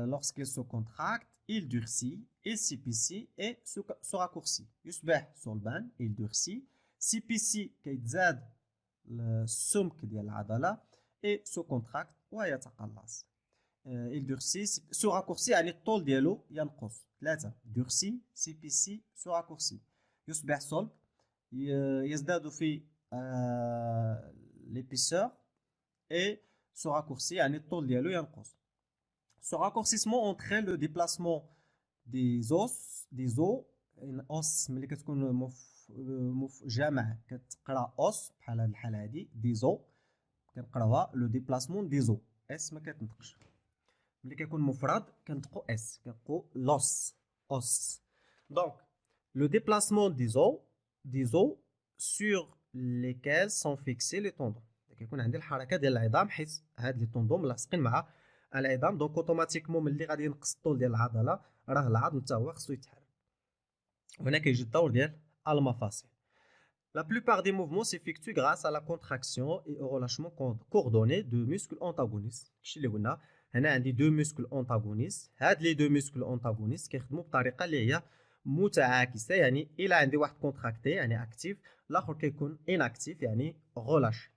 Lorsqu'il se contracte, il durcit, il s'épaissit et se raccourcit. يصبح صلبان, il durcit, s'épaissit كيتزاد السمك ديال العضلة et se contracte ويتقلص. il durcit se raccourcit يعني الطول ديالو ينقص. 3 durcit CPC se raccourcit يصبح صلب يزداد في l'épaisseur et se raccourcit يعني الطول ديالو ينقص. Ce raccourcissement entraîne le déplacement des os os ملي كتكون جمع كتقرا os بحال هاد الحاله هادي des os كنقراوها لو ديبلاسمون دي زو اس ما كتنطقش. ملي كيكون مفرد كنطقو اس كنطقو لوس os. Donc le déplacement des os sur lesquels sont fixés les tendons. كيكون عندي الحركه ديال العظام حيت هاد لي طوندون ملاصقين مع العظام دونك اوتوماتيكمون ملي غادي ينقص الطول ديال العضله راه العظم حتى هو خصو يتحرك. وهنا كيجي الدور ديال المفاصل. La plupart des mouvements s'effectuent grâce à la contraction et au relâchement coordonné de muscles antagonistes. كشي اللي قلنا هنا عندي دو muscles antagonistes. هاد لي دو muscles antagonistes كيخدموا بطريقه اللي هي متعاكسه يعني الا عندي واحد كونتراكتي يعني اكتيف الاخر كيكون inactif يعني relâché.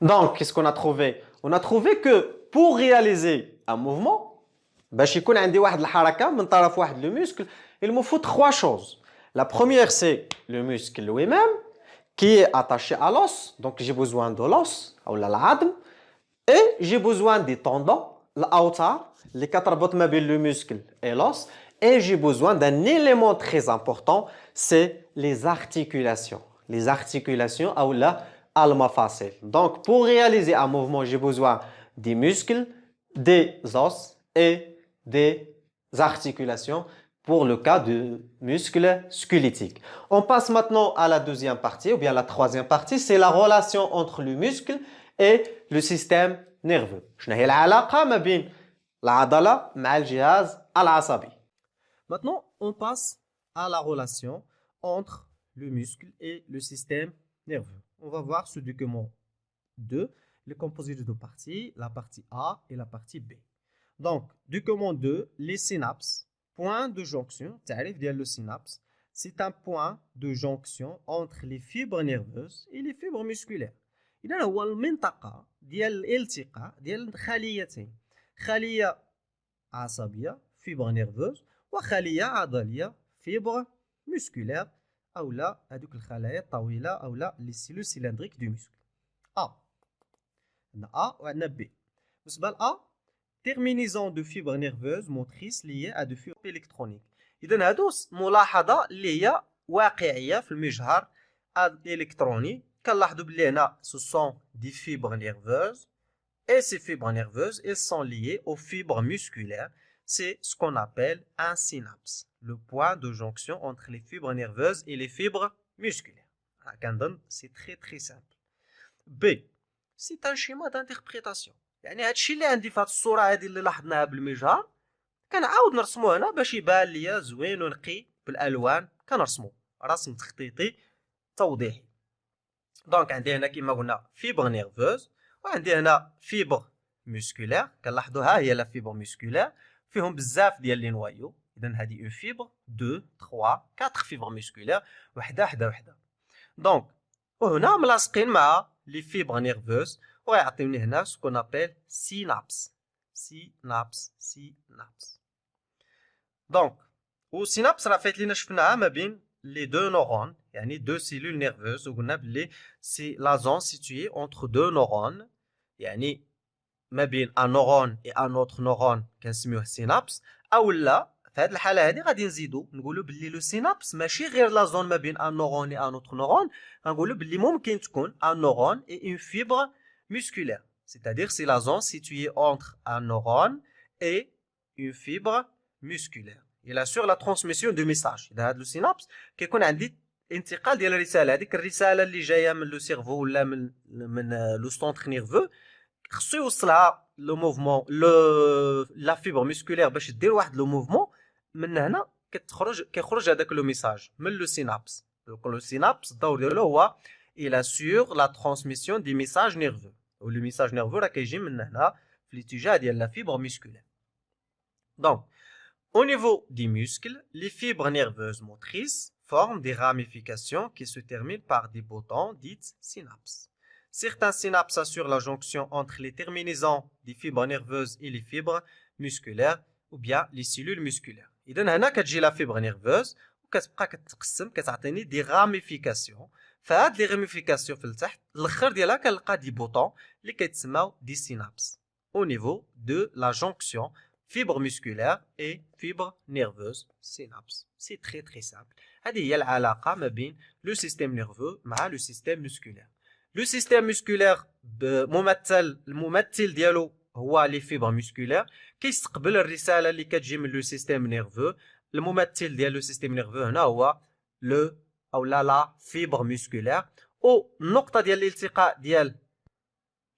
Donc, qu'est-ce qu'on a trouvé? On a trouvé que pour réaliser un mouvement, باش يكون عندي واحد الحركة من طرف واحد le muscle, il me faut trois choses. La première, c'est le muscle lui-même, qui est attaché à l'os. Donc, j'ai besoin de l'os, ou l'adm. Et j'ai besoin des tendons, l'autar, les quatre bottes mobiles, le muscle et l'os. Et j'ai besoin d'un élément très important, c'est les articulations. Les articulations, ou la al-mafasil. Donc, pour réaliser un mouvement, j'ai besoin des muscles, des os et des articulations pour le cas de muscles squelettiques. On passe maintenant à la deuxième partie, ou bien la troisième partie, c'est la relation entre le muscle et le système nerveux. شنو هي العلاقة ما بين العضلة مع الجهاز العصبي.
Maintenant, on passe à la relation entre le muscle et le système nerveux. On va voir ce document 2, le composé de deux parties, la partie A et la partie B. Donc, document 2, les synapses, point de jonction, تعريف ديال le synapse, c'est un point de jonction entre les fibres nerveuses et les fibres musculaires. إذا هو المنطقة ديال الالتقاء ديال خليتين، خلية عصبية فيبر نيرفوز وخلية عضلية فيبر musculaire أو لا هذوك الخلايا الطويلة أو لا لي سيلول سيلندريك دو مسكل. A عندنا A وعندنا B. بالنسبة ل A terminaison de fibres nerveuses motrices liées à de fibres électroniques. إذا هادو ملاحظة اللي هي واقعية في المجهر الإلكتروني. كنلاحظوا بلي هنا ce sont des fibres nerveuses et ces fibres nerveuses elles sont liées aux fibres musculaires. C'est ce qu'on appelle un synapse, le point de jonction entre les fibres nerveuses et les fibres musculaires. C'est très très simple. B, c'est un schéma d'interprétation. يعني هادشي اللي عندي في هاد الصورة هادي اللي لاحظناها بالمجهر كنعاود نرسمو هنا باش يبان ليا زوين ونقي بالالوان كنرسمو رسم تخطيطي توضيحي. دونك عندي هنا كما قلنا فيبر نيرفوز وعندي هنا فيبر مسكولير كنلاحظوا ها هي لا فيبر مسكولير فيهم بزاف ديال لي نوايو. اذا هذه اون فيبر 2 3 4 فيبر مسكولير وحده. دونك وهنا ملاصقين مع لي فيبر نيرفوز ويعطيوني هنا سكون ابل سينابس. دونك والسينابس راه فايت لينا شفناها ما بين les deux neurones, يعني deux cellules nerveuses وقلنا بلي c'est la zone située entre deux neurones يعني ما بين un neurone et un autre neurone كنسميوه synapse او لا في هذه الحاله هذه غادي نزيدو نقولوا بلي لو سينابس ماشي غير لا زون ما بين un neurone et un autre neurone غنقولوا بلي ممكن تكون un neurone et une fibre musculaire, c'est-à-dire c'est la zone située entre un neurone et une fibre musculaire. Il assure la transmission de messages. إذا هاد لو سينابس كيكون عندي انتقال ديال الرسالة، هذيك الرسالة اللي جاية من لو سيرفو ولا من لو سونتر نيرفو خصو يوصلها لو موفمون لا فيبر مسكولير باش دير واحد لو موفمون من هنا كيخرج هذاك لو ميساج من لو سينابس. دونك لو سينابس الدور ديالو هو il assure la transmission des messages nerveux. و لو ميساج نيرفو راه كيجي من هنا في الاتجاه ديال لا فيبر مسكولير. دونك au niveau des muscles, les fibres nerveuses motrices forment des ramifications qui se terminent par des boutons dites synapses. Certains synapses assurent la jonction entre les terminaisons des fibres nerveuses et les fibres musculaires ou bien les cellules musculaires. إذا هنا كتجي لا فيبر نيرفوز وكتبقى كتقسم كتعطيني دي راميفيكاسيون. فهاد لي راميفيكاسيون في التحت الاخر ديالها كنلقى دي بوطون اللي كيتسماو دي سينابس au niveau de la jonction fibre musculaire et fibre nerveuse synapse. C'est très simple. هذه هي العلاقة ما بين le système nerveux مع le système musculaire. Le système musculaire الممثل ديالو هو les fibres musculaires كيستقبل الرسالة اللي كتجي من le système nerveux. الممثل ديال le système nerveux هنا هو la fibre musculaire. والنقطة ديال الالتقاء ديال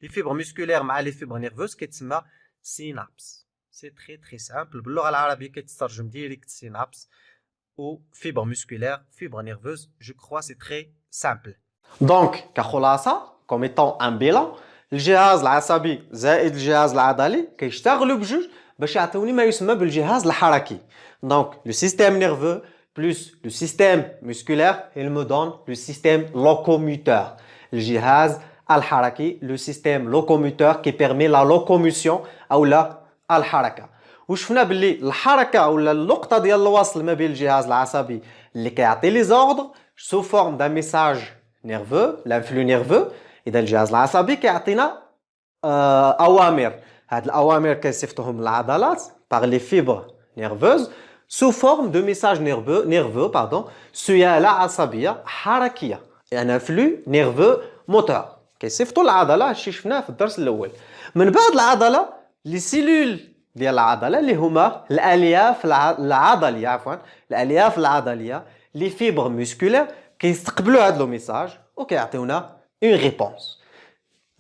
les fibres musculaires مع les fibres nerveuses كتسمى synapse. C'est très simple. باللغة العربية كتترجم direct synapse ou fibre musculaire, fibre nerveuse. Je crois c'est très simple.
دونك كخلاصة comme étant un bilan الجهاز العصبي زائد الجهاز العضلي كيشتغلوا بجوج باش يعطيوني ما يسمى بالجهاز الحركي. دونك le système nerveux plus le système musculaire il me donne le système locomoteur. الجهاز الحركي le système locomoteur qui permet la locomotion او لا الحركة. وشفنا باللي الحركة او النقطة ديال الوصل ما بين الجهاز العصبي اللي كيعطي لي زوردر sous forme d'un message nerveux, l'influx nerveux. إذا الجهاز العصبي كيعطينا أوامر. هاد الأوامر كنصيفطوهم للعضلات par les fibres nerveuses sous forme de message nerveux سيالة عصبية حركية. un influx nerveux moteur. كيصيفطوا العضلة هادشي شفناه في الدرس الأول. من بعد العضلة لي سيلول ديال العضلة اللي هما الألياف العضلية الألياف العضلية لي فيبر مسكولير كيستقبلوا هاد لو ميساج وكيعطيونا اون ريبونس.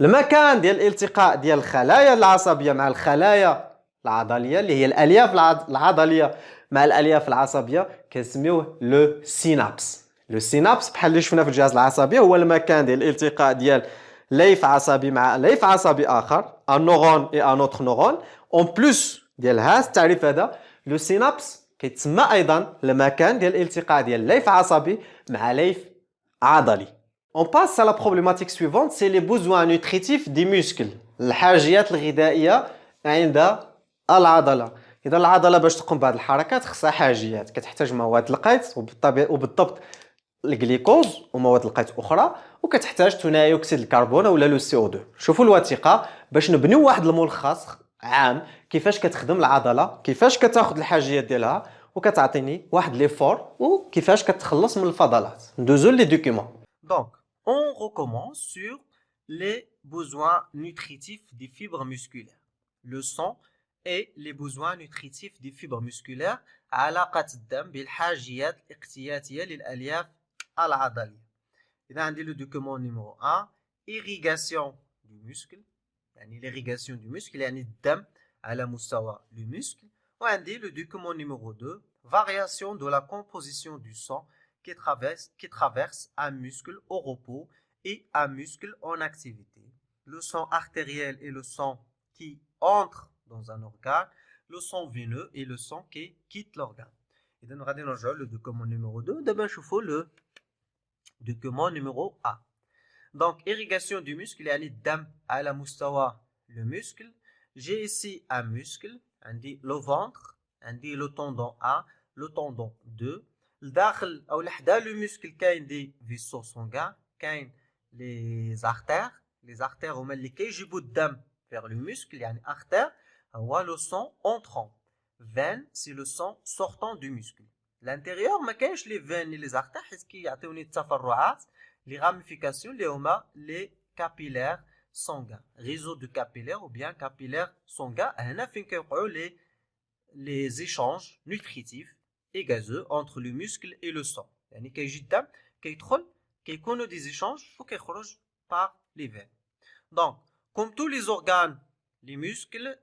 المكان ديال الالتقاء ديال الخلايا العصبية مع الخلايا العضلية اللي هي الألياف العضلية مع الألياف العصبية كنسميوه لو سينابس. لو سينابس بحال اللي شفنا في الجهاز العصبي هو المكان ديال الالتقاء ديال ليف عصبي مع ليف عصبي آخر un neurone et un autre neurone. en plus ديال هذا التعريف هذا لو سينابس كيتسمى أيضا المكان ديال الالتقاء ديال ليف عصبي مع ليف عضلي. On passe à la problématique suivante, c'est les besoins nutritifs des muscles. الحاجيات الغذائية عند العضلة. إذا العضلة باش تقوم بهذه الحركات خصها حاجيات كتحتاج مواد القيت وبالضبط الجليكوز ومواد القيت أخرى وكتحتاج ثاني أكسيد الكربون ولا لو CO2. شوفوا الوثيقة باش نبنيو واحد الملخص عام كيفاش كتخدم العضلة كيفاش كتاخذ الحاجيات ديالها وكتعطيني واحد ليفور وكيفاش كتخلص من الفضلات. ندوزو لي دوكيومون.
Donc, on recommence sur les besoins nutritifs des fibres musculaires. Le sang et les besoins nutritifs des fibres musculaires علاقة الدم بالحاجيات الاقتياتية للألياف العضلية. إذا عندي le document numéro 1 irrigation du muscle يعني l'irrigation du muscle يعني الدم على مستوى le muscle. وعندي le document numéro 2 variation de la composition du sang qui traverse un muscle au repos et un muscle en activité. Le sang artériel et le sang qui entre dans un organe, le sang veineux et le sang qui quitte l'organe. Et donc, regardez le document numéro 2. D'abord, نشوفوا le document numéro 1. Donc, irrigation du muscle, يعني الدم على مستوى le muscle. J'ai ici un muscle, عندي le ventre, عندي le tendon 1, le tendon 2. الداخل او لحدا لو موسكل كاين دي فيسو سونغان كاين لي زارتير هما اللي كيجيبوا الدم فيغ لو موسكل يعني ارتير هو لو سون اونترون فين سي لو سون سورتون دو موسكل. الانتيريور ما كاينش لي فين ني لي زارتير حيت كيعطيوني التفرعات لي راميفيكاسيون اللي هما لي كابيلير سونغان ريزو دو كابيلير او بيان كابيلير سونغان. هنا فين كيوقعوا لي زيشانج نوتريتيف et gazeux entre le muscle et le sang. يعني كيجي الدم كيدخل كيكونوا des échanges وكيخرج par les veines. Donc, comme tous les organes, les muscles,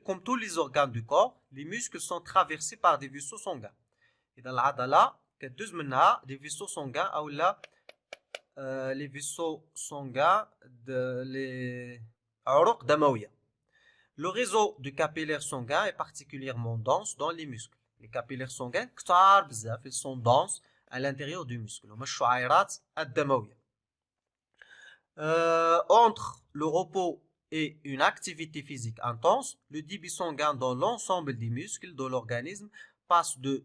comme tous les organes du corps, les muscles sont traversés par des vaisseaux sanguins. إذا العضلة كدوز منها des vaisseaux sanguins أو لا les vaisseaux sanguins les عروق دموية. Le réseau de capillaires sanguins est particulièrement dense dans les muscles. Les capillaires sanguins كتار بزاف ils sont denses à l'intérieur du muscle هما الشعيرات الدموية. Entre le repos et une activité physique intense, le débit sanguin dans l'ensemble des muscles de l'organisme passe de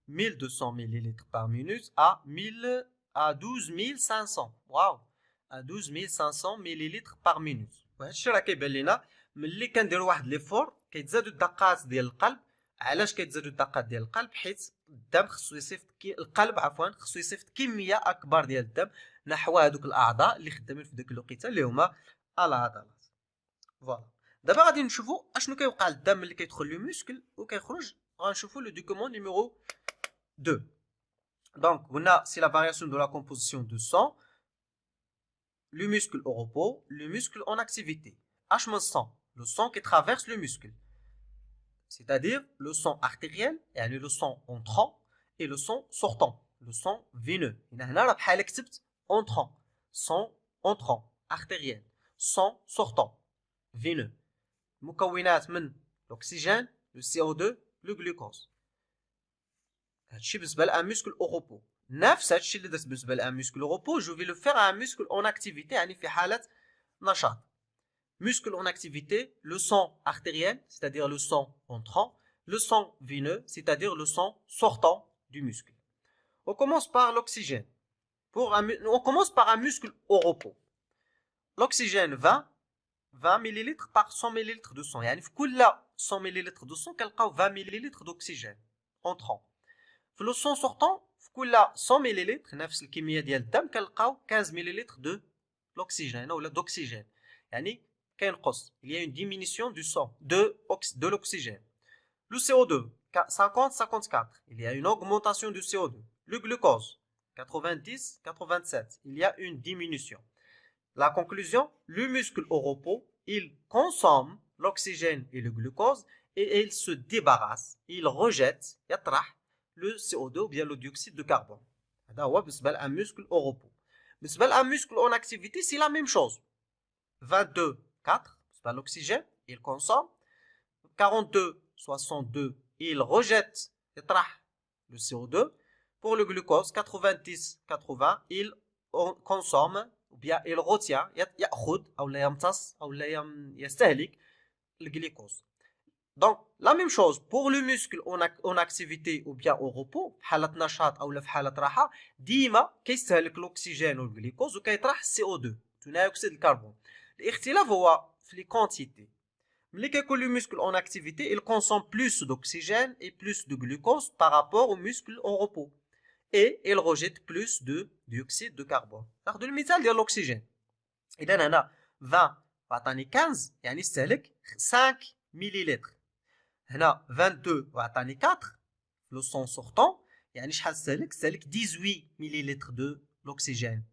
1200 millilitres par minute à 12 500. Waouh! À 12 500 millilitres par minute. وهذا الشيء راه كيبان لنا ملي كنديروا واحد ليفور كيتزادوا الدقات ديال القلب. علاش كيتزادوا الدقات ديال القلب؟ حيت الدم خصو يصيفط القلب خصو يصيفط كميه اكبر ديال الدم نحو هذوك الاعضاء اللي خدامين في ديك الوقيته اللي هما العضلات. فوالا دابا غادي نشوفوا اشنو كيوقع للدم ملي كيدخل لو موسكل وكيخرج. غنشوفوا لو دوكومون نيميرو 2. دونك قلنا سي لا فارياسيون دو لا كومبوزيسيون دو سون. Le muscle au repos, le muscle en activité. H من sang, le sang qui traverse le muscle. C'est-à-dire le sang artériel, يعني le sang entrant, et le sang sortant, le sang veineux. هنا راه بحال كتبت entrant, sang entrant, artériel, sang sortant, veineux. مكونات من l'oxygène, le CO2, le glucose. هادشي بالنسبة لأن muscle au repos. نفس هادشي اللي درت بالنسبه لان muscle au repos, je vais le faire à un muscle en activité, يعني في حاله نشاط. Muscle en activité, le sang artériel, c'est-à-dire le sang entrant, le sang veineux, c'est-à-dire le sang sortant du muscle. On commence par l'oxygène. On commence par un muscle au repos. L'oxygène 20 ml par 100 ml de sang. يعني في كل 100 ml de sang كنلقاو 20 ml d'oxygène entrant. في le sang sortant كل 100 مليلتر نفس الكميه ديال الدم كنلقاو 15 مليلتر دو l'oxygène ولا d'oxygène. يعني كينقص. Il y a une diminution du sang de l'oxygène. Le CO2 50-54. Il y a une augmentation du CO2. Le glucose 90-87. Il y a une diminution. La conclusion, le muscle au repos, il consomme l'oxygène et le glucose et il se débarrasse, il rejette, يطرح le CO2 ou bien le dioxyde de carbone. هذا هو بالنسبة لأن muscle au repos. بالنسبة لأن muscle en activité, c'est la même chose. 22-4, بالنسبة l'oxygène, il consomme. 42-62, il rejette, يطرح le CO2. Pour le glucose, 90-80, il consomme ou bien il retient, يأخذ أو لا يمتص أو لا يستهلك الجلوكوز. Donc, la même chose pour le muscle en activité ou bien au repos, في حالة نشاط أو في حالة راحة ديما كيستهلك الأكسجين والجلوكوز وكيطرح CO2 ثاني أكسيد الكربون. الاختلاف هو في لي كونتيتي. ملي كيكون le muscle en activité, il consomme plus d'oxygène et plus de glucose par rapport au muscle en repos. Et il rejette plus de dioxyde de carbone. ناخذ المثال ديال الأكسجين. إذا هنا 20 وعطاني 15 يعني استهلك 5 مليلتر. هنا 22 وعطاني 4 لو سون سورتون يعني شحال استهلك 18 مليلتر دو لوكسيجين.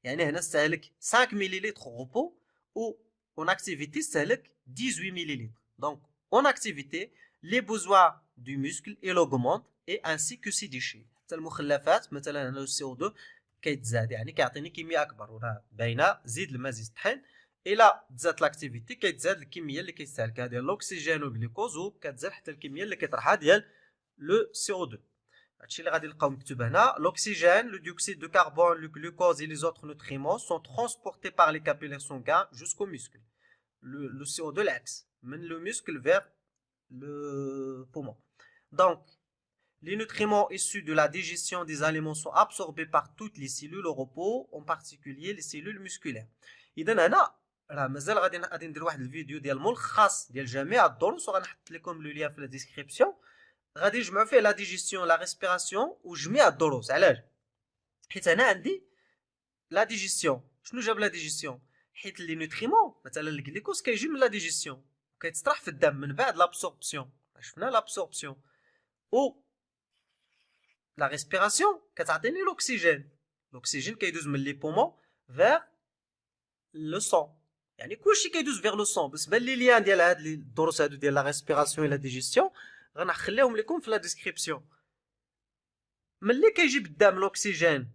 يعني هنا استهلك 5 مليلتر repos و en activité استهلك 18 مليلتر. Donc en activité les besoins du muscle il augmente et ainsi que ses déchets. حتى المخلفات مثلا هنا CO2 كيتزاد يعني كيعطيني كميه اكبر وراه باينه زيد الماء زيد الطحين. إلا تزاد لاكتيفيتي كيتزاد الكميه اللي كيستهلكها ديال الاكسجين والجلوكوز وكتزاد حتى الكميه اللي كيطرحها ديال لو CO2. هادشي اللي غادي نلقاو مكتوب هنا. L'oxygène, le dioxyde de carbone, le glucose et les autres nutriments sont transportés par les capillaires sanguins jusqu'au muscle. Le CO2 العكس من le muscle vers le poumon. Donc les nutriments issus de la digestion des aliments sont absorbés par toutes les cellules au repos, en particulier les cellules musculaires. إذا هنا راه مازال غادي ندير واحد الفيديو ديال ملخص ديال جميع الدروس وغنحط لكم لو ليان في لا ديسكريبسيون. غادي نجمعوا فيه لا ديجيستيون لا ريسبيراسيون وجميع الدروس. علاش؟ حيت هنا عندي لا ديجيستيون. شنو جاب لا ديجيستيون؟ حيت لي نوتريمون مثلا الجليكوز كيجي من لا ديجيستيون كيتطرح في الدم من بعد لابسوربسيون. شفنا لابسوربسيون و لا ريسبيراسيون كتعطيني لوكسيجين. لوكسيجين كيدوز من لي بومون فير لو سون. يعني كلشي كيدوز فيغ لو سون. بالنسبه لي ليان ديال هاد الدروس هادو ديال لا ريسبيراسيون الا ديجيستيون غنخليهم لكم في لا ديسكريبسيون. ملي كيجي بالدم لوكسيجين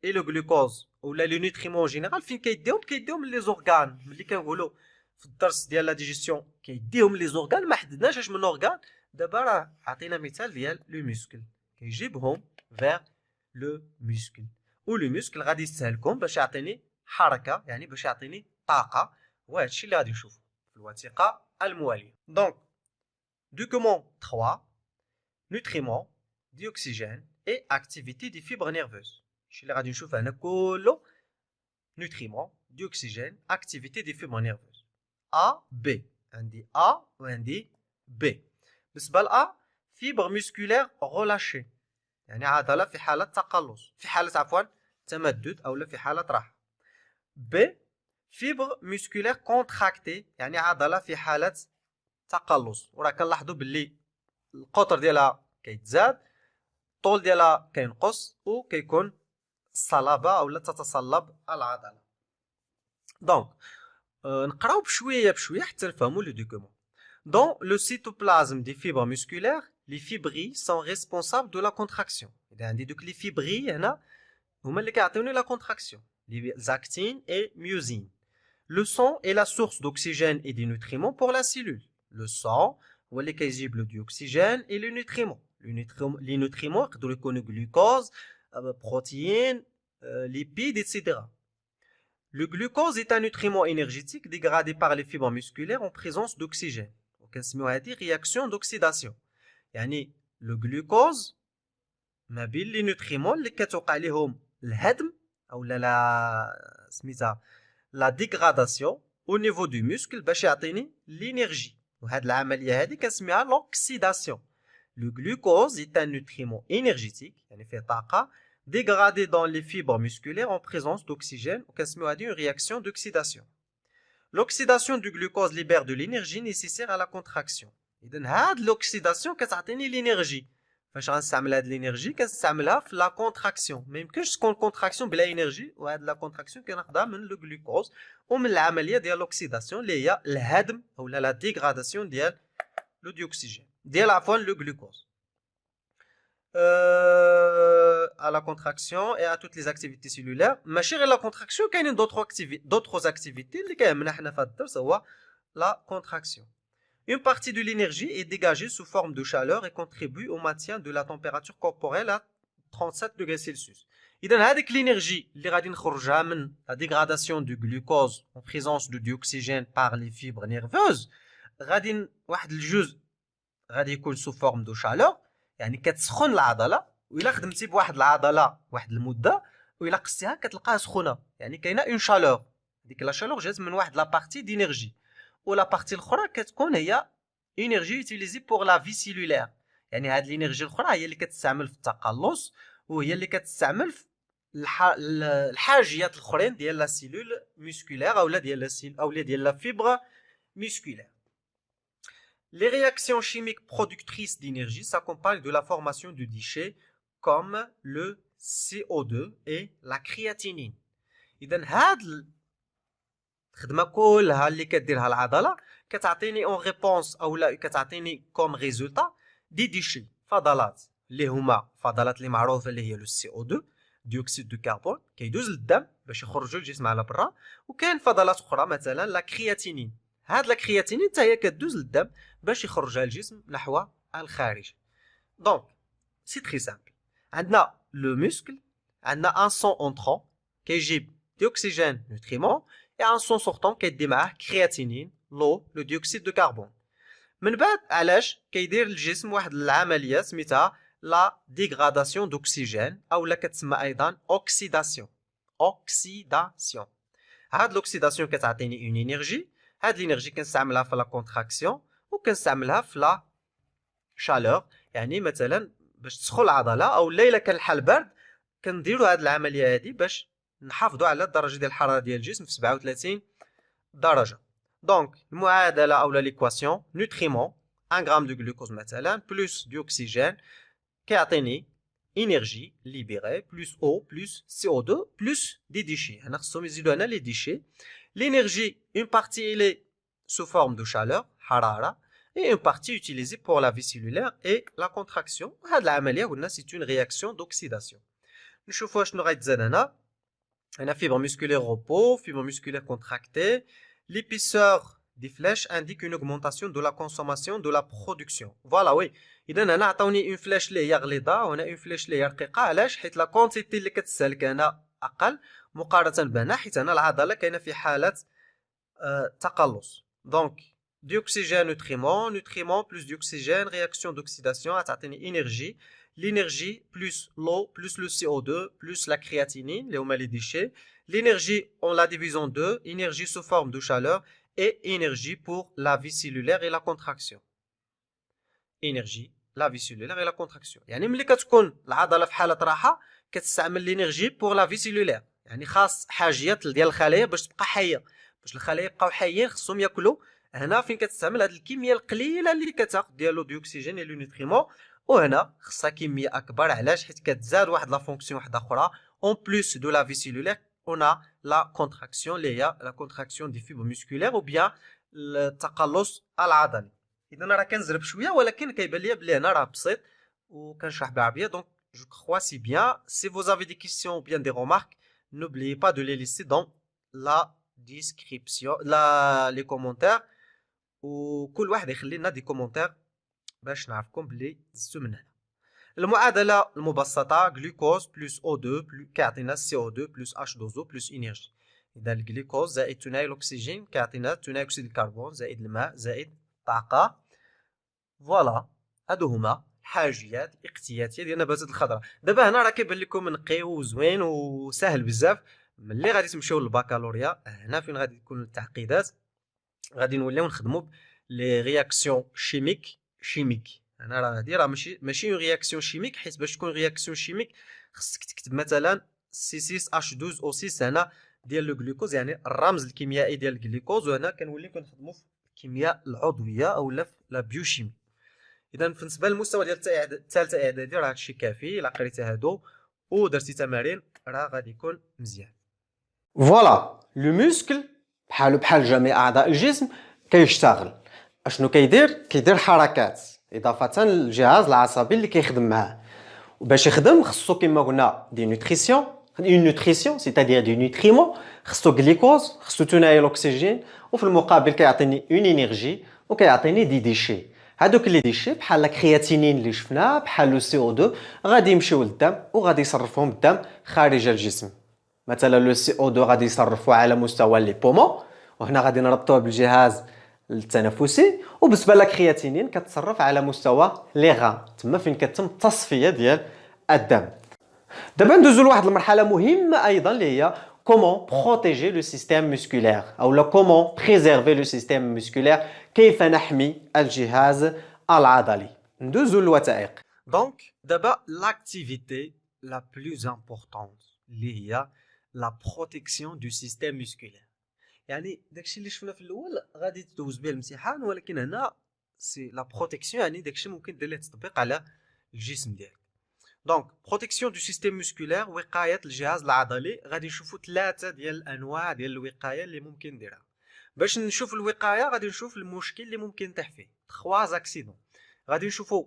اي لو غلوكوز ولا لي نوتريمون جينيرال فين كيديهم لي زورغان. ملي كنقولوا في الدرس ديال لا ديجيستيون كيديهم لي زورغان ما حددناش اش من اورغان. دابا راه عطينا مثال ديال لو موسكل كيجيبهم فيغ لو موسكل ولو موسكل غادي يستهلكهم باش يعطيني حركه، يعني باش يعطيني طاقه. وهذا الشيء اللي غادي نشوفه في الوثيقه المواليه. دونك دوكومون 3 نوتريمون ديوكسيجين اي اكتيفيتي دي فيبر نيرفوز. الشيء اللي غادي نشوف هنا كله نوتريمون ديوكسيجين اكتيفيتي دي فيبر نيرفوز. ا بي، عندي ا وعندي بي. بالنسبه ل A فيبر مسكولير غولاشي، يعني عضله في حاله تقلص، في حاله عفوا تمدد او في حاله راحه. ب فيبر مسكولير كونتراكتي، يعني عضله في حاله تقلص، وراه كنلاحظوا باللي القطر ديالها كيتزاد، الطول ديالها كينقص، وكيكون الصلابه اولا تتصلب العضله. دونك نقراو بشويه بشويه حتى نفهموا لو دوكومون. Dans le cytoplasme des fibres musculaires, les fibrilles sont responsables de la contraction. Donc les fibrilles هنا هما اللي كيعطيوني la contraction. Les actines et myosine. Le sang est la source d'oxygène et des nutriments pour la cellule. Le sang هو اللي كيجيب le dioxygène et les nutriments. Les nutriments يقدروا يكونوا glucose, protéines, lipides, etc. Le glucose est un nutriment énergétique dégradé par les fibres musculaires en présence d'oxygène. كنسميو هذه رياكسيون دوكسيداسيون، يعني لو غلوكوز ما بين لي نوتريمون اللي كتوقع لهم الهدم او لا سميتها لا ديغراداسيون او نيفو دو موسكل باش يعطيني لينيرجي، وهاد العمليه هذه كنسميها لوكسيداسيون. لو غلوكوز est un nutriment énergétique، يعني فيه طاقه dégradé dans les fibres musculaires en présence d'oxygène، وكنسميو هذه une réaction d'oxydation. L'oxydation du glucose libère de l'énergie nécessaire à la contraction. إذن هاد l'oxydation كتعطيني l'énergie. فاش غنستعمل هاد l'énergie كنستعملها في la contraction. ما يمكنش تكون contraction بلا énergie، وهاد la contraction كناخدها من le glucose ومن العملية ديال l'oxydation اللي هي الهدم أولا la dégradation ديال le dioxygène. ديال عفوا le glucose. À la contraction et à toutes les activités cellulaires. ماشي غير la contraction، كاينين d'autres activités اللي كيهمنا حنا في هذا الدرس هو la contraction. Une partie de l'énergie est dégagée sous forme de chaleur et contribue au maintien de la température corporelle à 37 degrés Celsius. إذا هذيك l'énergie اللي غادي نخرجها من la dégradation du glucose en présence de dioxygène par les fibres nerveuses، غادي واحد الجزء غادي يكون sous forme de chaleur، يعني كتسخن العضله، وإلا خدمتي بواحد العضله واحد المده وإلا قستيها كتلقاها سخونه، يعني كاينه اون شالور. ديك لا شالور جات من واحد لا بارتي دينيرجي، ولا بارتي الاخرى كتكون هي انرجي يوتيليزي بور لا في سيلولير، يعني هاد الانرجي الاخرى هي اللي كتستعمل في التقلص، وهي اللي كتستعمل في الحاجيات الاخرين ديال لا سيلول مسكولير اولا ديال لا فيبر مسكولير. Les réactions chimiques productrices d'énergie s'accompagnent de la formation de déchets comme le CO2 et la créatinine. إذن هاد الخدمة كلها اللي كديرها العضلة كتعطيني اون ريبونس أولا كتعطيني كوم ريزولتا دي ديشي، فضلات اللي هما فضلات اللي معروفة اللي هي لو CO2 ديوكسيد دو كربون كيدوز للدم باش يخرجوا الجسم على برا، وكاين فضلات أخرى مثلا لا كرياتينين. هاد لا كرياتينين حتى هي كدوز للدم باش يخرجها الجسم نحو الخارج. دونك سي تري سامبل، عندنا لو موسكل، عندنا ان سون اونترون كيجيب ديوكسيجين نوتريمون، اي ان سون سورتون كيدي معاه كرياتينين لو ديوكسيد دو كربون. من بعد علاش كيدير الجسم واحد العمليه سميتها لا ديغراداسيون دوكسيجين اولا كتسمى ايضا اوكسيداسيون. هاد لوكسيداسيون كتعطيني اون انرجي، هاد الانرجي كنستعملها في لا كونتراكسيون وكنستعملها في لا شالور، يعني مثلا باش تسخن العضله او الا كان الحال بارد كنديروا هاد العمليه هادي باش نحافظوا على الدرجه ديال الحراره ديال الجسم في 37 درجه. دونك المعادله اولا ليكواسيون نوتريمون 1 غرام دو غلوكوز مثلا بلس دو اوكسيجين كيعطيني انرجي ليبيري بلس او بلس CO2 بلس دي ديشي. هنا خصهم يزيدوا هنا لي ديشي. L'énergie, une partie elle est sous forme de chaleur, harara, et une partie utilisée pour la vie cellulaire et la contraction. هاد العملية قلنا c'est une réaction d'oxydation. نشوفوا شنو غيتزاد هنا. fibre musculaire repos, fibre musculaire contractée, l'épaisseur des flèches indiquent une augmentation de la consommation de la production. Voilà, oui. إذا هنا عطاوني اون فلاش اللي هي غليظة وهنا اون فلاش اللي هي رقيقة. علاش؟ حيت لا كونتيتي اللي كتستهلك هنا أقل مقارنة بهنا، حيت هنا العضلة كاينة في حالة تقلص. دونك ديوكسيجين نوتريمون بلس ديوكسيجين رياكسيون دوكسيداسيون غتعطيني انرجي. l'énergie plus l'eau plus le CO2 plus la créatinine اللي هما لي ديشي. l'énergie on la divise en deux, énergie sous forme de chaleur et énergie pour la vie cellulaire et la contraction. énergie la vie cellulaire et la contraction. يعني ملي كتكون العضله في حاله راحه كتستعمل لينيرجي بور لا في سيلولير، يعني خاص حاجيات ديال الخلايا باش تبقى حيه، باش الخلايا يبقاو حيين خصهم ياكلوا. هنا فين كتستعمل هاد الكميه القليله اللي كتاخذ ديالو ديوكسيجين اي لو نوتريمون، وهنا خصها كميه اكبر. علاش؟ حيت كتزاد واحد لا فونكسيون واحده اخرى اون بلوس دو لا في سيلولير on a la contraction اللي هي la contraction des fibres musculaires ou bien التقلص العضلي. اذا راه كنزرب شويه ولكن كيبان ليا بلي هنا راه بسيط وكنشرح بالعربيه. دونك je crois c'est bien. Si vous avez des questions ou bien des remarques, n'oubliez pas de les laisser dans la description, les commentaires. وكل واحد يخلي لنا دي كومونتير باش نعرفكم بلي زدتو من هنا. المعادله المبسطه جلوكوز بلس O2 كيعطينا CO2 بلس H2O بلس انرجي. اذا الجلوكوز زائد ثنائي الاكسجين كيعطينا ثنائي اكسيد الكربون زائد الماء زائد طاقه. فوالا هادو هما الحاجيات الاقتياتيه ديال النباتات الخضراء. دابا هنا راه كيبان لكم نقي وزوين وسهل بزاف. ملي غادي تمشيو للباكالوريا هنا فين غادي تكون التعقيدات، غادي نوليو نخدموا لي رياكسيون شيميك. انا راه هادي راه ماشي اون رياكسيون شيميك، حيت باش تكون رياكسيون شيميك خصك تكتب مثلا C6H12O6 هنا ديال لو غلوكوز، يعني الرمز الكيميائي ديال الجلوكوز. وهنا كنوليو كنخدموا في الكيمياء العضويه اولا في لا بيوشيمي. اذا بالنسبه للمستوى ديال الثالثه اعدادي راه هادشي كافي. الا قريتي هادو ودرتي تمارين راه غادي يكون مزيان.
فوالا لو موسكل بحال جميع اعضاء الجسم كيشتغل. اشنو كيدير حركات اضافه للجهاز العصبي اللي كيخدم معاه. وباش يخدم خصو كما قلنا دي نوتريسيون، اون نوتريسيون سيتادير دي نوتريمون، خصو غليكوز، خصو ثنائي الاكسجين، وفي المقابل كيعطيني اون انرجي وكيعطيني دي ديشي. هادوك لي ديشي بحال لا كرياتينين اللي شفناه بحال لو سي او 2 غادي يمشيو للدم وغادي يصرفهم الدم خارج الجسم. مثلا لو سي او 2 غادي يصرفوه على مستوى لي بومون، وهنا غادي نربطوه بالجهاز التنفسي. وبالنسبه للكرياتينين كتصرف على مستوى لي غان، تما فين كتم التصفيه ديال الدم. دابا ندوزو لواحد المرحله مهمه ايضا اللي هي كومون بروتيجي لو سيستيم موسكولير او لا كومون بريزيرفي لو سيستيم موسكولير، كيف نحمي الجهاز العضلي. ندوزو للوثائق.
دونك دابا لاكتيفيتي لا بلوز امبورطونت اللي هي لا بروتيكسيون دو سيستيم موسكولير. يعني داكشي اللي شفنا في الاول غادي تدوز به الامتحان، ولكن هنا سي لا بروتيكسيون يعني داكشي ممكن دير ليه تطبيق على الجسم ديالك. دونك بروتيكسيون دو سيستيم موسكولير، وقايه الجهاز العضلي. غادي نشوفوا ثلاثه ديال الانواع ديال الوقايه اللي ممكن نديرها. باش نشوف الوقايه غادي نشوف المشكل اللي ممكن يطيح فيه. 3 زاكسيدون. غادي نشوفوا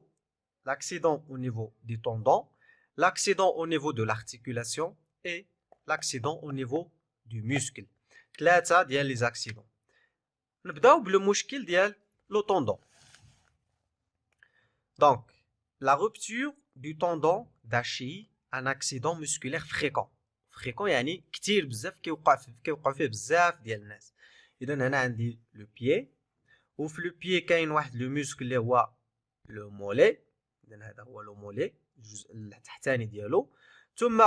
l'accident au niveau des tendons, l'accident au niveau de l'articulation et l'accident au niveau du muscle. 3 ديال لي زاكسيدون. نبداو بالمشكل ديال لو طوندون. دونك la rupture du tendon d'Achille, un accident musculaire fréquent يعني كثير بزاف كيوقع فيه بزاف ديال الناس. اذا هنا عندي لو بيي، وفي لو بيي كاين واحد لو موسكل اللي هو لو مولي. اذا هذا هو لو مولي، الجزء التحتاني ديالو. ثم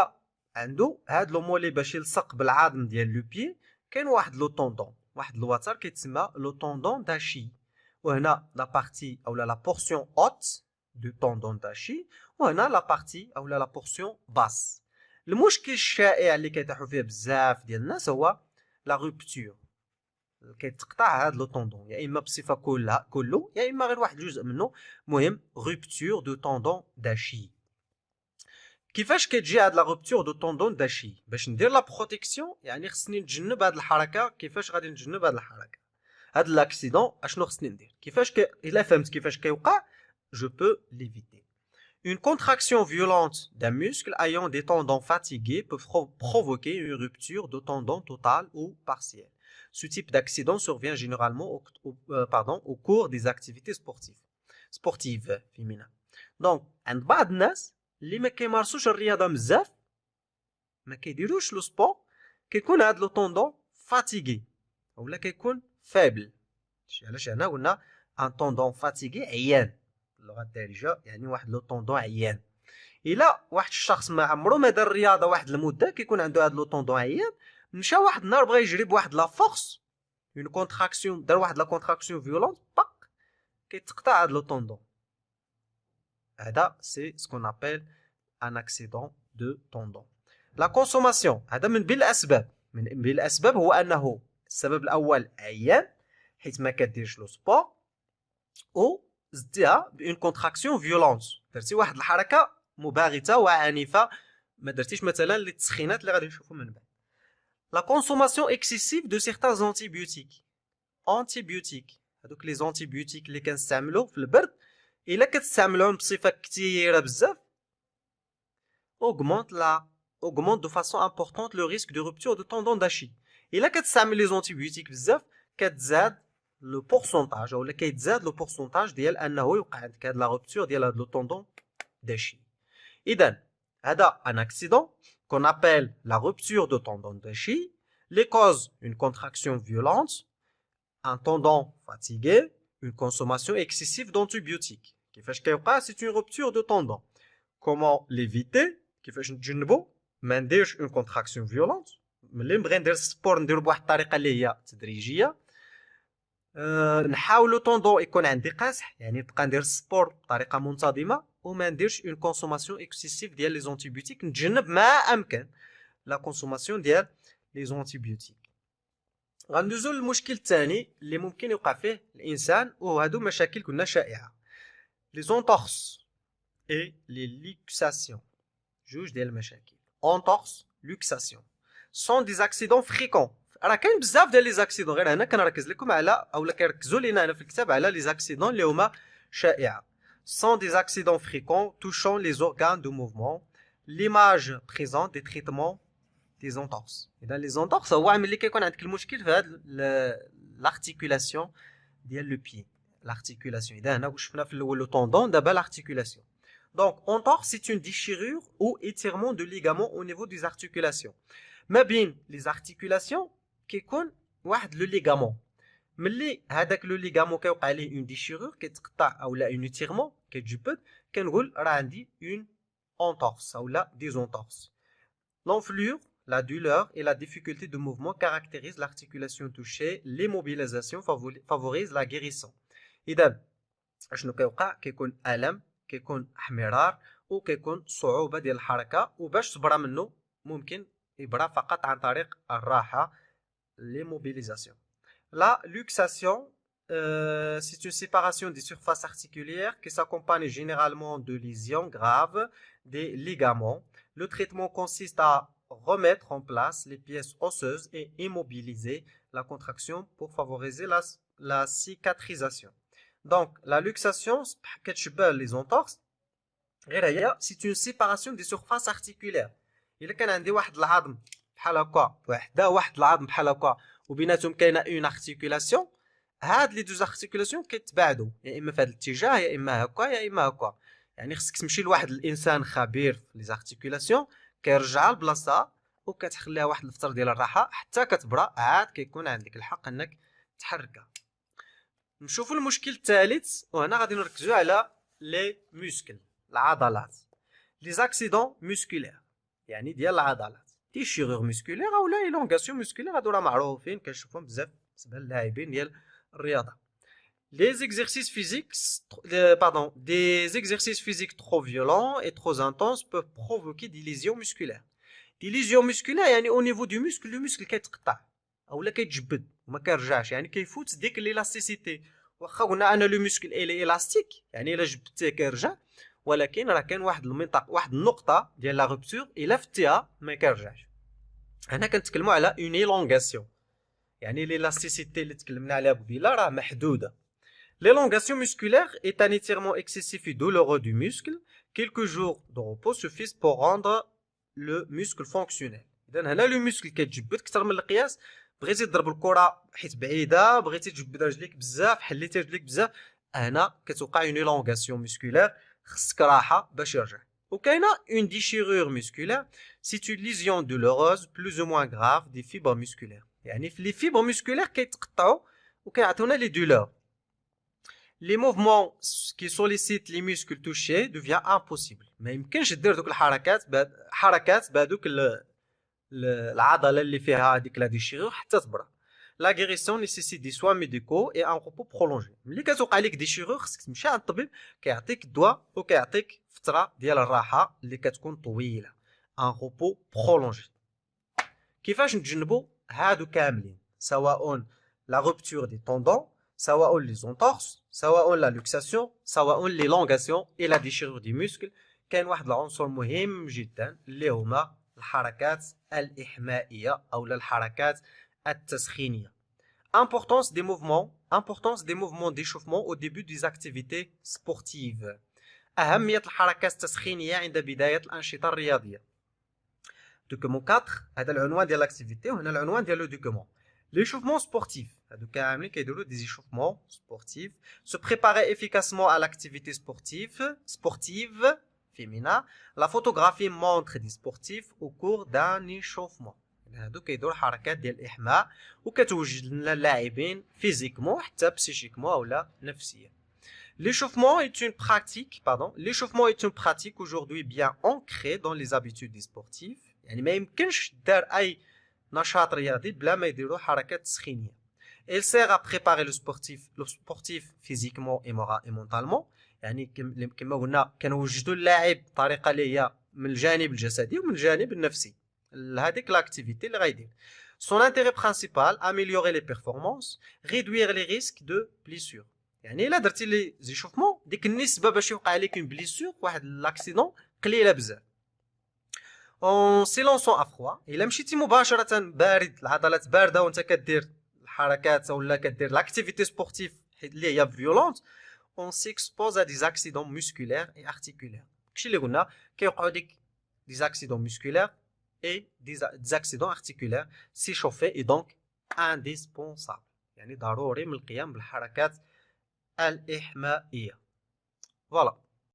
عنده هاد لو مولي باش يلصق بالعظم ديال لو بيي كاين واحد لو طوندون، واحد الوتر كيتسمى لو طوندون داشي. وهنا لا بارتي اولا لا بورسيون اوت دو طوندون داشي، وهنا لا بارتي اولا لا بورسيون باس. المشكل الشائع اللي كيطيحوا فيه بزاف ديال الناس هو لا روبتور، كيتقطع هاد لو طوندون يا اما بصفه كله يا اما غير واحد جزء منه. المهم روبتور دو طوندون داشي. كيفاش كتجي هاد لا روبتور دو طوندون داشي؟ باش ندير لا بروتيكسيون يعني خصني نتجنب هاد الحركه. كيفاش غادي نتجنب هاد الحركه؟ هاد لاكسيدون اشنو خصني ندير؟ كيفاش الا فهمت كيفاش كيوقع je peux l'éviter. Une contraction violente d'un muscle ayant des tendons fatigués peut provoquer une rupture de tendon totale ou partielle. Ce type d'accident survient généralement au cours des activités sportives féminines. Donc, عند بعض الناس اللي ما كيمارسوش الرياضة بزاف ما كيديروش لو سبور كيكون هاد لو طوندون فاتيغي ولا كيكون فابل. علاش هنا قلنا ان طوندون فاتيغي عيان باللغة الدارجة، يعني واحد لو طوندون عيان. الا واحد الشخص ما عمره ما دار الرياضه واحد المده كيكون عنده هاد لو طوندون عيان، مشى واحد النهار بغى يجري بواحد لا فورس اون كونتراكسيون، دار واحد لا كونتراكسيون فيولونت باق كيتقطع هاد لو طوندون. هذا سي سكون ابل ان اكسيدون دو طوندون. لا كونسوماسيون هذا من بين الاسباب، هو انه السبب الاول عيان حيت ما كديرش لو سبور، او زدتيها بون كونتراكسيون فيولونت، درتي واحد الحركه مباغته وعنيفه، ما درتيش مثلا لي التسخينات اللي غادي نشوفوا من بعد. لا كونسوماسيون اكسيسيف دو سيغتان انتيبيوتيك هذوك لي زونتيبيوتيك اللي كنستعملوا في البرد، الا كتستعملوهم بصفه كثيره بزاف augmente de façon importante le risque de rupture de tendon d'Achille. الا كتستعمل لي زونتيبيوتيك بزاف كتزاد لو بورسونتاج ولا كيتزاد لو بورسونتاج ديال انه يوقع عندك هاد لا روبتور ديال هاد لو طوندون d'Achille. إذن هذا un accident qu'on appelle la rupture de tendon d'Achille. Les causes: une contraction violente, un tendon fatigué, une consommation excessive d'antibiotiques. كيفاش كيوقع؟ c'est une rupture de tendon. Comment l'éviter؟ كيفاش نتجنبو ما نديرش une contraction violente؟ ملي نبغي ندير السبور نديرو بواحد الطريقه اللي هي تدريجيه. نحاولو طوندون يكون عندي قاصح، يعني نبقى ندير السبور بطريقه منتظمه وما نديرش اون كونسوماسيون اكسيسيف ديال لي زونتيبيوتيك، نتجنب ما امكن لا كونسوماسيون ديال لي زونتيبيوتيك. غندوزو للمشكل الثاني اللي ممكن يوقع فيه الانسان، وهادو مشاكل كنا شائعه، لي زونتورس اي لي لوكساسيون. جوج ديال المشاكل، اونتورس لوكساسيون سون دي اكسيدون فريكون. راه كاين بزاف ديال لي زاكسيدون، غير هنا كنركز لكم على اولا كيركزوا لينا هنا في الكتاب على لي زاكسيدون اللي هما شائعه. sont des accidents fréquents touchant les organes de mouvement. L'image présente des traitements des entorses. إذا les entorses هو ملي كيكون عندك المشكل في هاد l'articulation ديال لو بي، l'articulation. إذا هنا شفنا في الأول لو طوندون، دابا l'articulation. Donc entorse c'est une déchirure ou étirement de ligament au niveau des articulations. ما بين les articulations كيكون واحد لو ليغامون، ملي هذاك لو ليغامون كيوقع عليه اون ديشيرور كيتقطع اولا اون ايتيرمون كيتجبد، كنقول راه عندي اون انتورس اولا دي زونتورس. l'enflure, la douleur et la difficulté de mouvement caractérisent l'articulation touchée. L'immobilisation favorise la guérison. اذا شنو كيوقع؟ كيكون الم، كيكون احمرار، وكيكون صعوبه ديال الحركه، وباش تبرى منه ممكن يبرى فقط عن طريق الراحه، l'immobilisation. La luxation, c'est une séparation des surfaces articulaires qui s'accompagne généralement de lésions graves des ligaments. Le traitement consiste à remettre en place les pièces osseuses et immobiliser la contraction pour favoriser la cicatrisation. Donc, la luxation, les entorses, c'est une séparation des surfaces articulaires. Il y a عندي واحد العظم بحال هكا واحد العظم بحال هكا وبيناتهم كاينه اون ارتيكولاسيون، هاد لي دوز ارتيكولاسيون كيتباعدوا يا اما في هذا الاتجاه يا اما هكا يا اما هكا. يعني خصك تمشي لواحد الانسان خبير في لي ارتيكولاسيون كيرجعها لبلاصتها وكتخليها واحد الفتره ديال الراحه حتى كتبرا، عاد كيكون عندك الحق انك تحركها. نشوفوا المشكل الثالث، وهنا غادي نركزوا على لي موسكل، العضلات، لي زاكسيدون موسكولير يعني ديال العضلات، ديشيغور موسكولير اولا ايلونغاسيون موسكولير، هادو راه معروفين كنشوفوهم بزاف بالنسبه للاعبين ديال الرياضه. Les exercices physiques, des exercices physiques trop violents et trop intenses peuvent provoquer des lésions musculaires. Des lésions musculaires يعني au niveau du muscle، le muscle كيتقطع اولا كيتجبد وما كيرجعش، يعني كيفوت ديك ليلاستيسيتي. واخا قلنا انا لو موسكل اي الاستيك يعني الا جبدتيه كيرجع، ولكن راه كاين واحد المنطقه، واحد النقطه ديال لا روبتور الا فتيها ما كيرجعش. هنا كنتكلموا على اون ايلونغاسيون، يعني l'élasticité اللي تكلمنا عليها قبيله راه محدوده. L'élongation musculaire est un étirement excessif et douloureux du muscle. Quelques jours de repos suffisent pour rendre le muscle fonctionnel. إذا هنا لو muscle كيتجبد أكثر من القياس، بغيتي تضرب الكره حيت بعيده، بغيتي تجبد رجليك بزاف، حليتي رجليك بزاف، هنا كتوقع اون إلونغاسيون مسكولار، خصك راحه باش يرجع. وكاينه اون ديشيرور مسكولار، سي اون ليزيون دولوروز بلوز او موان غراف دي فيبر مسكولار، يعني في لي فيبر مسكولار كيتقطعوا وكيعطيونا لي دولور. Les mouvements qui sollicitent les muscles touchés devient impossible. ما يمكنش دير دوك الحركات بهذوك العضله اللي فيها هذيك لا ديشيرور حتى تبرى. La guérison nécessite des soins médicaux et un repos prolongé. ملي كتوقع لك ديشيرور خصك تمشي عند الطبيب كيعطيك الدواء وكيعطيك فتره ديال الراحه اللي كتكون طويله. Un repos prolongé. كيفاش نتجنبوا هادو كاملين؟ سواء la rupture des tendons, سواء les entorses, سواء la luxation, سواء l'élongation et la déchirure du muscle. كاين واحد العنصر مهم جدا اللي هما الحركات الإحمائية أو الحركات التسخينية. Importance des mouvements d'échauffement au début des activités sportives. أهمية الحركات التسخينية عند بداية الأنشطة الرياضية. دوكومون 4 هذا العنوان ديال لاكتيفيتي وهنا العنوان ديال لو دوكومون. L'échauffement sportif. هادو كاملين كيديروا des échauffements sportifs. Se préparer efficacement à l'activité sportive féminin. La photographie montre des sportifs au cours d'un échauffement. هادو كيديروا حركات ديال الإحماء وكتوجد لنا اللاعبين فيزيكمون حتى بسيشيكمون أولا نفسيا. L'échauffement est une pratique aujourd'hui bien ancrée dans les habitudes des sportifs. يعني ما يمكنش دار أي نشاط رياضي بلا ما يديروا حركات تسخينية. Elle sert à préparer le sportif physiquement et mentalement. يعني كما قلنا كنوجدوا اللاعب بطريقة اللي هي من الجانب الجسدي ومن الجانب النفسي لهذيك لاكتيفيتي اللي غيدير. Son intérêt principal, améliorer les performances, réduire les risques de blessures. يعني الا درتي لي زيشوفمون ديك النسبه باش يوقع عليك اون بليسور واحد لاكسيدون قليله بزاف. اون سيلونسون افخوا الا مشيتي مباشره بارد العضلات بارده وانت كدير الحركات ولا كدير لاكتيفيتي سبورتيف اللي هي فيولونت اون سيكسبوز ا دي اكسيدون مسكولير اي ارتيكولير. داكشي اللي قلنا كيوقعوا ديك دي اكسيدون مسكولير اي دي اكسيدون ارتيكولير. سي شوفي اي دونك انديسبونسابل، يعني ضروري من القيام بالحركات الإحمائية. فوالا.